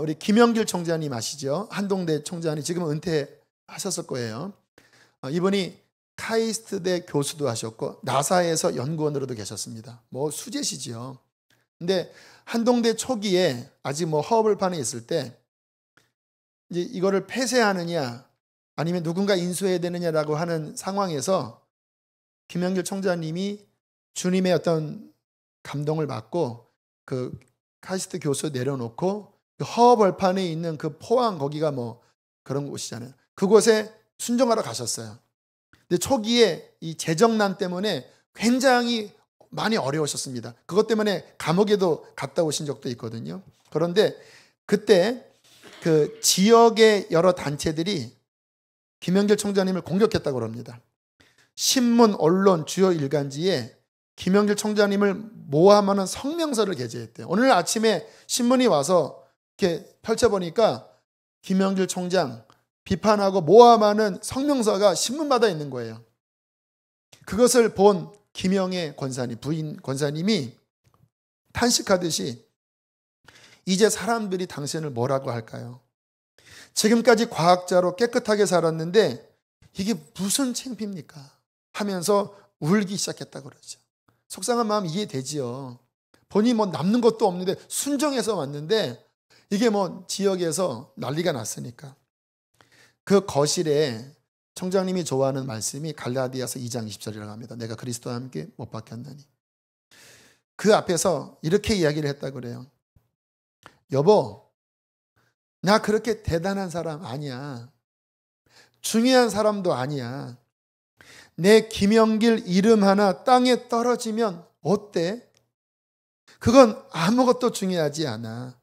우리 김영길 총장님 아시죠? 한동대 총장이 지금은 은퇴하셨을 거예요. 이분이 카이스트대 교수도 하셨고 나사에서 연구원으로도 계셨습니다. 뭐 수재시지요. 근데 한동대 초기에 아직 뭐 허허벌판에 있을 때 이제 이거를 폐쇄하느냐 아니면 누군가 인수해야 되느냐라고 하는 상황에서 김영길 총장님이 주님의 어떤 감동을 받고 그 카이스트 교수 내려놓고 그 허허벌판에 있는 그 포항 거기가 뭐 그런 곳이잖아요. 그곳에 순종하러 가셨어요. 근데 초기에 이 재정난 때문에 굉장히 많이 어려우셨습니다. 그것 때문에 감옥에도 갔다 오신 적도 있거든요. 그런데 그때 그 지역의 여러 단체들이 김영길 총장님을 공격했다고 합니다. 신문, 언론, 주요 일간지에 김영길 총장님을 모함하는 성명서를 게재했대요. 오늘 아침에 신문이 와서 이렇게 펼쳐보니까 김영길 총장 비판하고 모함하는 성명서가 신문마다 있는 거예요. 그것을 본 김영애 권사님, 부인 권사님이 탄식하듯이 이제 사람들이 당신을 뭐라고 할까요? 지금까지 과학자로 깨끗하게 살았는데 이게 무슨 창피입니까? 하면서 울기 시작했다고 그러죠. 속상한 마음 이해되지요. 본인이 뭐 남는 것도 없는데 순정해서 왔는데 이게 뭐 지역에서 난리가 났으니까. 그 거실에 총장님이 좋아하는 말씀이 갈라디아서 2장 20절이라고 합니다. 내가 그리스도와 함께 못 박혔나니. 그 앞에서 이렇게 이야기를 했다고 그래요. 여보, 나 그렇게 대단한 사람 아니야. 중요한 사람도 아니야. 내 김영길 이름 하나 땅에 떨어지면 어때? 그건 아무것도 중요하지 않아.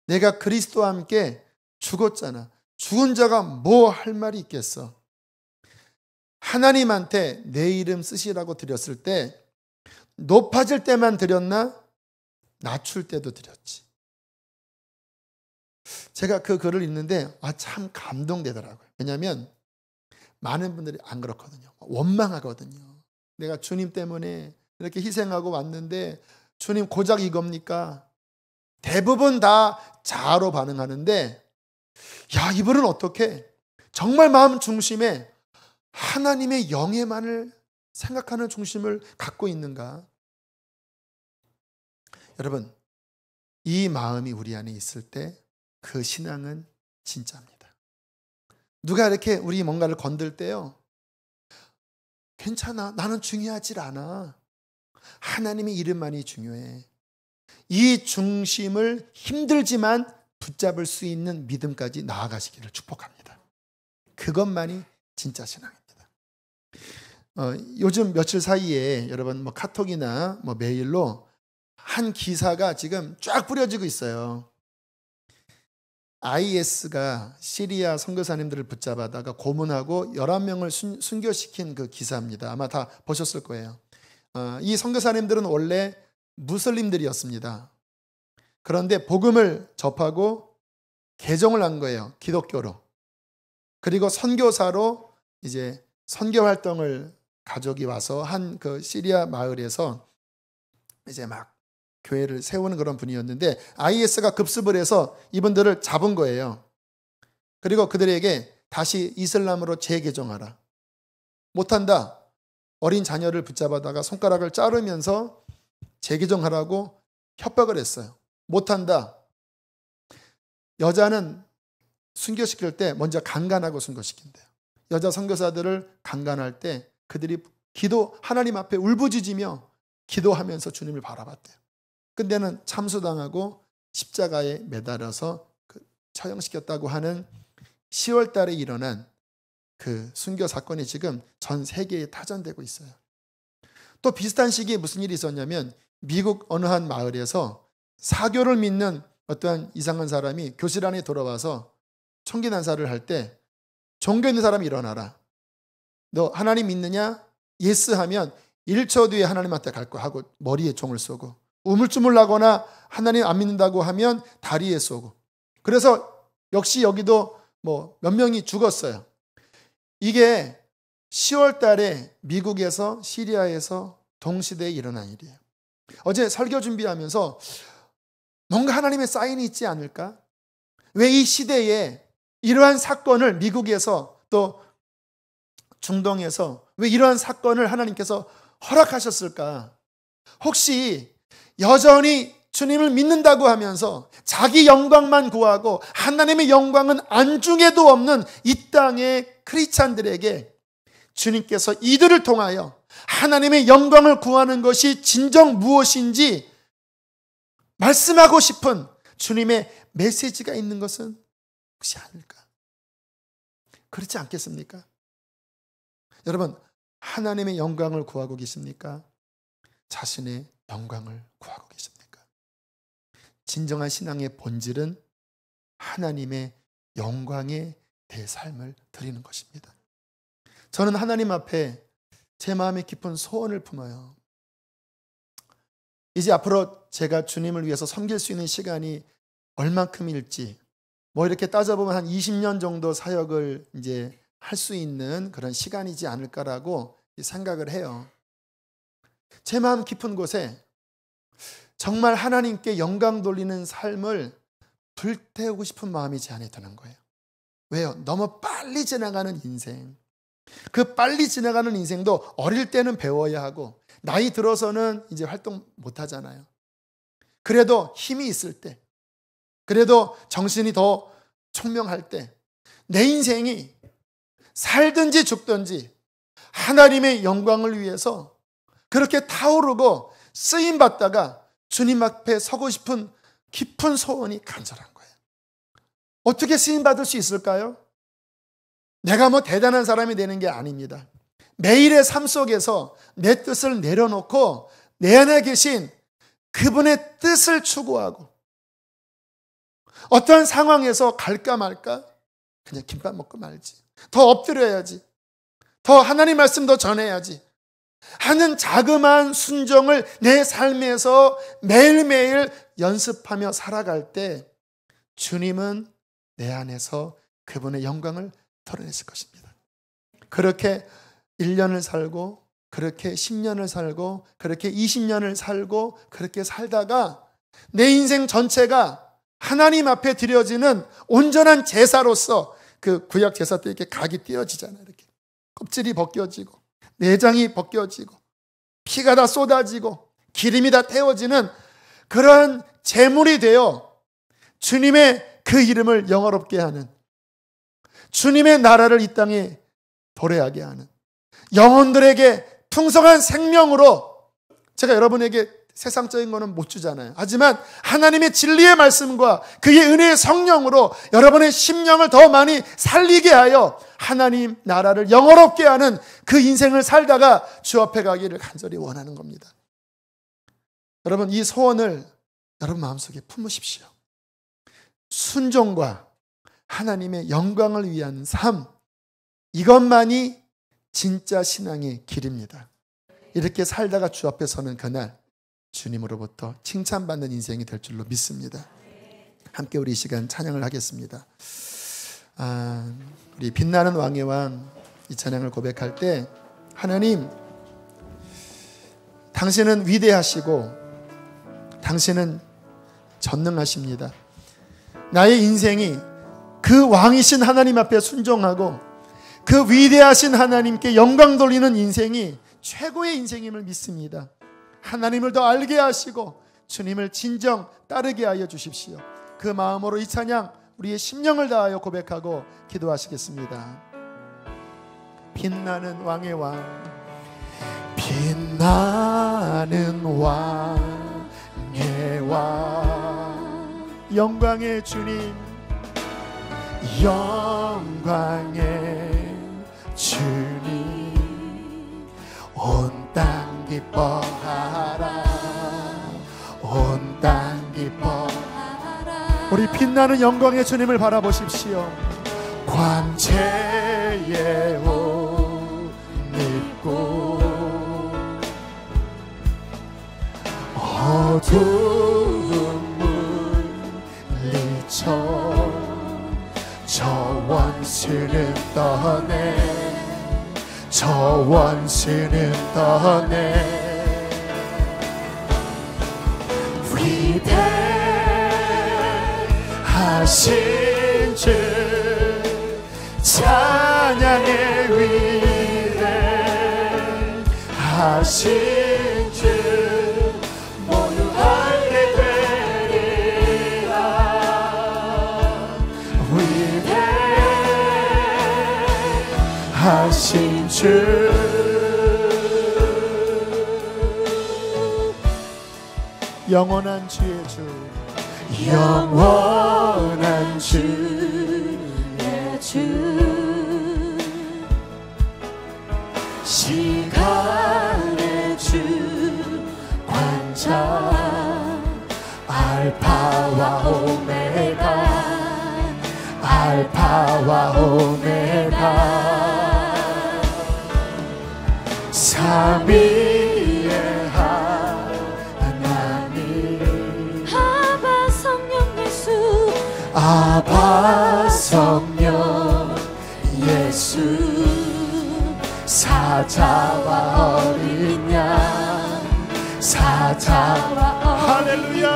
내가 그리스도와 함께 죽었잖아. 죽은 자가 뭐 할 말이 있겠어? 하나님한테 내 이름 쓰시라고 드렸을 때 높아질 때만 드렸나? 낮출 때도 드렸지. 제가 그 글을 읽는데 참 감동되더라고요. 왜냐하면 많은 분들이 안 그렇거든요. 원망하거든요. 내가 주님 때문에 이렇게 희생하고 왔는데 주님 고작 이겁니까? 대부분 다 자아로 반응하는데 야, 이분은 어떻게 정말 마음 중심에 하나님의 영예만을 생각하는 중심을 갖고 있는가? 여러분, 이 마음이 우리 안에 있을 때 그 신앙은 진짜입니다. 누가 이렇게 우리 뭔가를 건들 때요, 괜찮아, 나는 중요하지 않아. 하나님의 이름만이 중요해. 이 중심을 힘들지만 붙잡을 수 있는 믿음까지 나아가시기를 축복합니다. 그것만이 진짜 신앙입니다. 요즘 며칠 사이에 여러분 뭐 카톡이나 뭐 메일로 한 기사가 지금 쫙 뿌려지고 있어요. IS가 시리아 선교사님들을 붙잡아다가 고문하고 11명을 순교시킨 그 기사입니다. 아마 다 보셨을 거예요. 이 선교사님들은 원래 무슬림들이었습니다. 그런데 복음을 접하고 개종을 한 거예요. 기독교로. 그리고 선교사로 이제 선교 활동을 가족이 와서 한 그 시리아 마을에서 이제 막 교회를 세우는 그런 분이었는데 IS가 급습을 해서 이분들을 잡은 거예요. 그리고 그들에게 다시 이슬람으로 재개종하라. 못한다. 어린 자녀를 붙잡아다가 손가락을 자르면서 재개종하라고 협박을 했어요. 못한다. 여자는 순교시킬 때 먼저 강간하고 순교시킨대요. 여자 선교사들을 강간할 때 그들이 하나님 앞에 울부짖으며 기도하면서 주님을 바라봤대요. 근데는 참수당하고 십자가에 매달아서 처형시켰다고 하는 10월 달에 일어난 그 순교 사건이 지금 전 세계에 타전되고 있어요. 또 비슷한 시기에 무슨 일이 있었냐면 미국 어느 한 마을에서 사교를 믿는 어떠한 이상한 사람이 교실 안에 들어와서 총기난사를 할 때 종교 있는 사람이 일어나라. 너 하나님 믿느냐? 예스 하면 1초 뒤에 하나님한테 갈 거 하고 머리에 총을 쏘고 우물쭈물나거나 하나님 안 믿는다고 하면 다리에 쏘고 그래서 역시 여기도 뭐 몇 명이 죽었어요. 이게 10월 달에 미국에서 시리아에서 동시대에 일어난 일이에요. 어제 설교 준비하면서 뭔가 하나님의 사인이 있지 않을까? 왜 이 시대에 이러한 사건을 미국에서 또 중동에서 왜 이러한 사건을 하나님께서 허락하셨을까? 혹시 여전히 주님을 믿는다고 하면서 자기 영광만 구하고 하나님의 영광은 안중에도 없는 이 땅의 크리스찬들에게 주님께서 이들을 통하여 하나님의 영광을 구하는 것이 진정 무엇인지 말씀하고 싶은 주님의 메시지가 있는 것은 혹시 아닐까? 그렇지 않겠습니까? 여러분, 하나님의 영광을 구하고 계십니까? 자신의 영광을 구하고 계십니까? 진정한 신앙의 본질은 하나님의 영광에 내 삶을 드리는 것입니다. 저는 하나님 앞에 제 마음에 깊은 소원을 품어요. 이제 앞으로 제가 주님을 위해서 섬길 수 있는 시간이 얼만큼일지 뭐 이렇게 따져보면 한 20년 정도 사역을 이제 할 수 있는 그런 시간이지 않을까라고 생각을 해요. 제 마음 깊은 곳에 정말 하나님께 영광 돌리는 삶을 불태우고 싶은 마음이 제 안에 드는 거예요. 왜요? 너무 빨리 지나가는 인생. 그 빨리 지나가는 인생도 어릴 때는 배워야 하고 나이 들어서는 이제 활동 못 하잖아요. 그래도 힘이 있을 때, 그래도 정신이 더 총명할 때 내 인생이 살든지 죽든지 하나님의 영광을 위해서 그렇게 타오르고 쓰임받다가 주님 앞에 서고 싶은 깊은 소원이 간절한 거예요. 어떻게 쓰임받을 수 있을까요? 내가 뭐 대단한 사람이 되는 게 아닙니다. 매일의 삶 속에서 내 뜻을 내려놓고 내 안에 계신 그분의 뜻을 추구하고 어떤 상황에서 갈까 말까? 그냥 김밥 먹고 말지. 더 엎드려야지. 더 하나님 말씀 더 전해야지. 하는 자그마한 순종을 내 삶에서 매일매일 연습하며 살아갈 때 주님은 내 안에서 그분의 영광을 드러내실 것입니다. 그렇게 1년을 살고 그렇게 10년을 살고 그렇게 20년을 살고 그렇게 살다가 내 인생 전체가 하나님 앞에 드려지는 온전한 제사로서 그 구약 제사 때 이렇게 각이 띄어지잖아요. 이렇게 껍질이 벗겨지고 내장이 벗겨지고 피가 다 쏟아지고 기름이 다 태워지는 그런 제물이 되어 주님의 그 이름을 영화롭게 하는, 주님의 나라를 이 땅에 도래하게 하는, 영혼들에게 풍성한 생명으로 제가 여러분에게 세상적인 거는 못 주잖아요. 하지만 하나님의 진리의 말씀과 그의 은혜의 성령으로 여러분의 심령을 더 많이 살리게 하여 하나님 나라를 영원롭게 하는 그 인생을 살다가 주 앞에 가기를 간절히 원하는 겁니다. 여러분, 이 소원을 여러분 마음속에 품으십시오. 순종과 하나님의 영광을 위한 삶, 이것만이 진짜 신앙의 길입니다. 이렇게 살다가 주 앞에 서는 그날 주님으로부터 칭찬받는 인생이 될 줄로 믿습니다. 함께 우리 이 시간 찬양을 하겠습니다. 우리 빛나는 왕의 왕 이 찬양을 고백할 때, 하나님, 당신은 위대하시고 당신은 전능하십니다. 나의 인생이 그 왕이신 하나님 앞에 순종하고 그 위대하신 하나님께 영광 돌리는 인생이 최고의 인생임을 믿습니다. 하나님을 더 알게 하시고 주님을 진정 따르게 하여 주십시오. 그 마음으로 이 찬양 우리의 심령을 다하여 고백하고 기도하시겠습니다. 빛나는 왕의 왕, 빛나는 왕의 왕, 영광의 주님, 영광의 주님, 온 땅 기뻐하라, 온 땅 기뻐하라. 우리 빛나는 영광의 주님을 바라보십시오. 광채의 옷 입고 어두운 물리쳐 저 원수는 떠내, 저 원수는 떠내. 위대하신 주 찬양의 위대하신 주 모두 알게 되리라. 위대하신 주, 영원한 주의 주, 영원한 주의 주, 시간의 주, 관자, 알파와 오메가, 알파와 오메가, 삼위의 하나님, 아바 성령 예수, 아바 성령 예수, 사자와 어린 양, 사자와 할렐루야,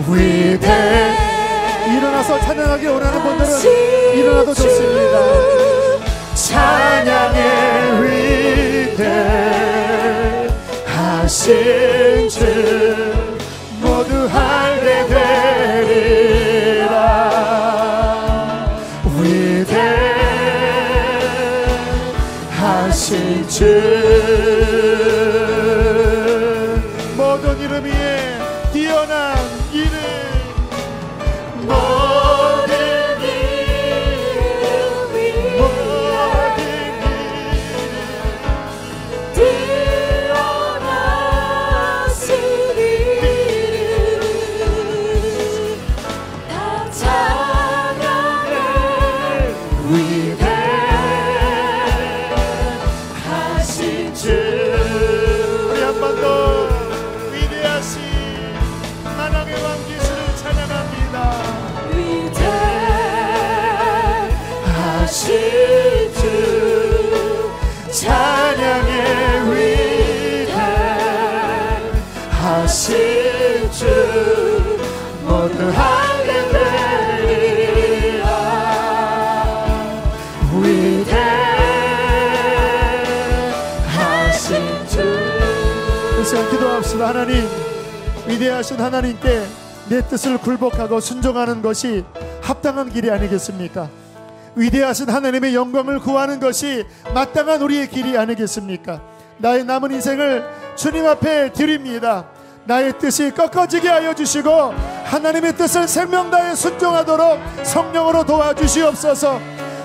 위대. 일어나서 찬양하기 원하는 분들은 일어나도 좋습니다. 찬양의 위대하신 주 모두 할례 되리라. 위대하신 주, 모든 이름 위에 뛰어난 이름, 모든 이름 위에 모든 뛰어나신 이름 다 찬양해. 위대하신 주, 우리 한 번 더 위대하신 만왕의 왕 예수를 찬양합니다. 위대하신 주, 찬양의 위대하신 주 모두 할례 되리라. 위대하신 주. 이 시간 기도합시다. 하나님, 위대하신 하나님께 내 뜻을 굴복하고 순종하는 것이 합당한 길이 아니겠습니까? 위대하신 하나님의 영광을 구하는 것이 마땅한 우리의 길이 아니겠습니까? 나의 남은 인생을 주님 앞에 드립니다. 나의 뜻이 꺾어지게 하여 주시고 하나님의 뜻을 생명 다해 순종하도록 성령으로 도와주시옵소서.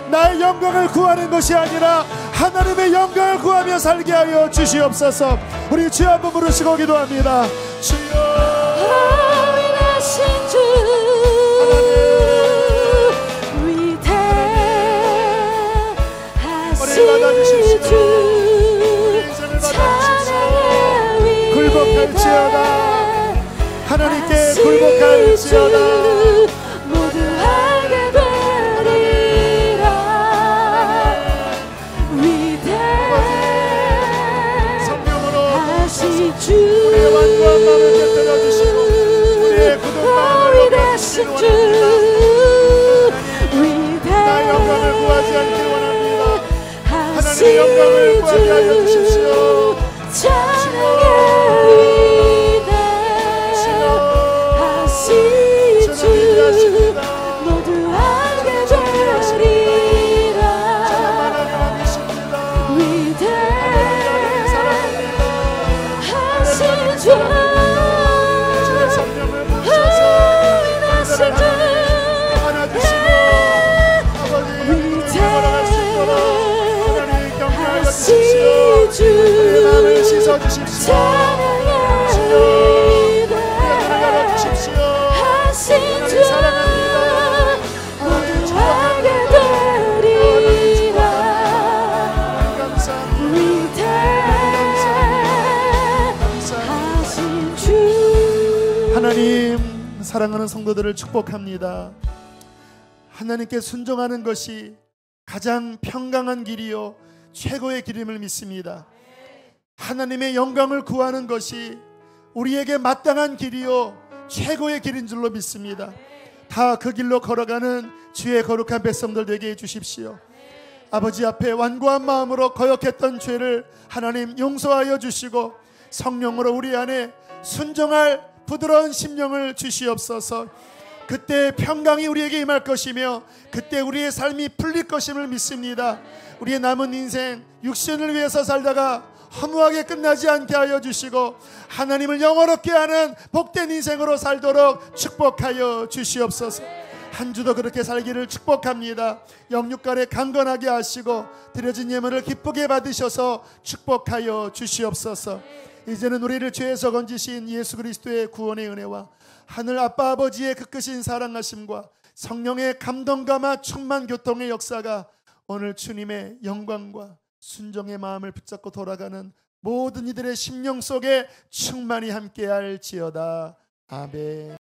나의 영광을 구하는 것이 아니라 하나님의 영광을 구하며 살게 하여 주시옵소서. 우리 주여 한번 부르시고 기도합니다. 주여 위대하신 주 위대하신 주 찬양해 굴복할지어다. 하나님께 굴복할지어다. 모두 알게 되리라. 위대하신 주 우리의 완고한 마음을 곁들여 주시고 우리의 굳은 마음을 위대하신 주 나의 영광을 구하지 않길 원합니다. 하나님의 위대하신 영광을 구하게 하여 주십시오. 찬양해 위대하신 주 모두 알게 되리라. 위대하신 주 마음을 씻어주십시오. 하나님, 사랑하는 성도들을 축복합니다. 하나님께 순종하는 것이 가장 평강한 길이요 최고의 길임을 믿습니다. 하나님의 영광을 구하는 것이 우리에게 마땅한 길이요 최고의 길인 줄로 믿습니다. 다 그 길로 걸어가는 주의 거룩한 백성들 되게 해주십시오. 아버지 앞에 완고한 마음으로 거역했던 죄를 하나님 용서하여 주시고 성령으로 우리 안에 순종할 부드러운 심령을 주시옵소서. 그때 평강이 우리에게 임할 것이며 그때 우리의 삶이 풀릴 것임을 믿습니다. 우리의 남은 인생 육신을 위해서 살다가 허무하게 끝나지 않게 하여 주시고 하나님을 영원롭게 하는 복된 인생으로 살도록 축복하여 주시옵소서. 한 주도 그렇게 살기를 축복합니다. 영육간에 강건하게 하시고 드려진 예물을 기쁘게 받으셔서 축복하여 주시옵소서. 이제는 우리를 죄에서 건지신 예수 그리스도의 구원의 은혜와 하늘 아빠 아버지의 그 크신 사랑하심과 성령의 감동감화 충만 교통의 역사가 오늘 주님의 영광과 순종의 마음을 붙잡고 돌아가는 모든 이들의 심령 속에 충만히 함께할지어다. 아멘.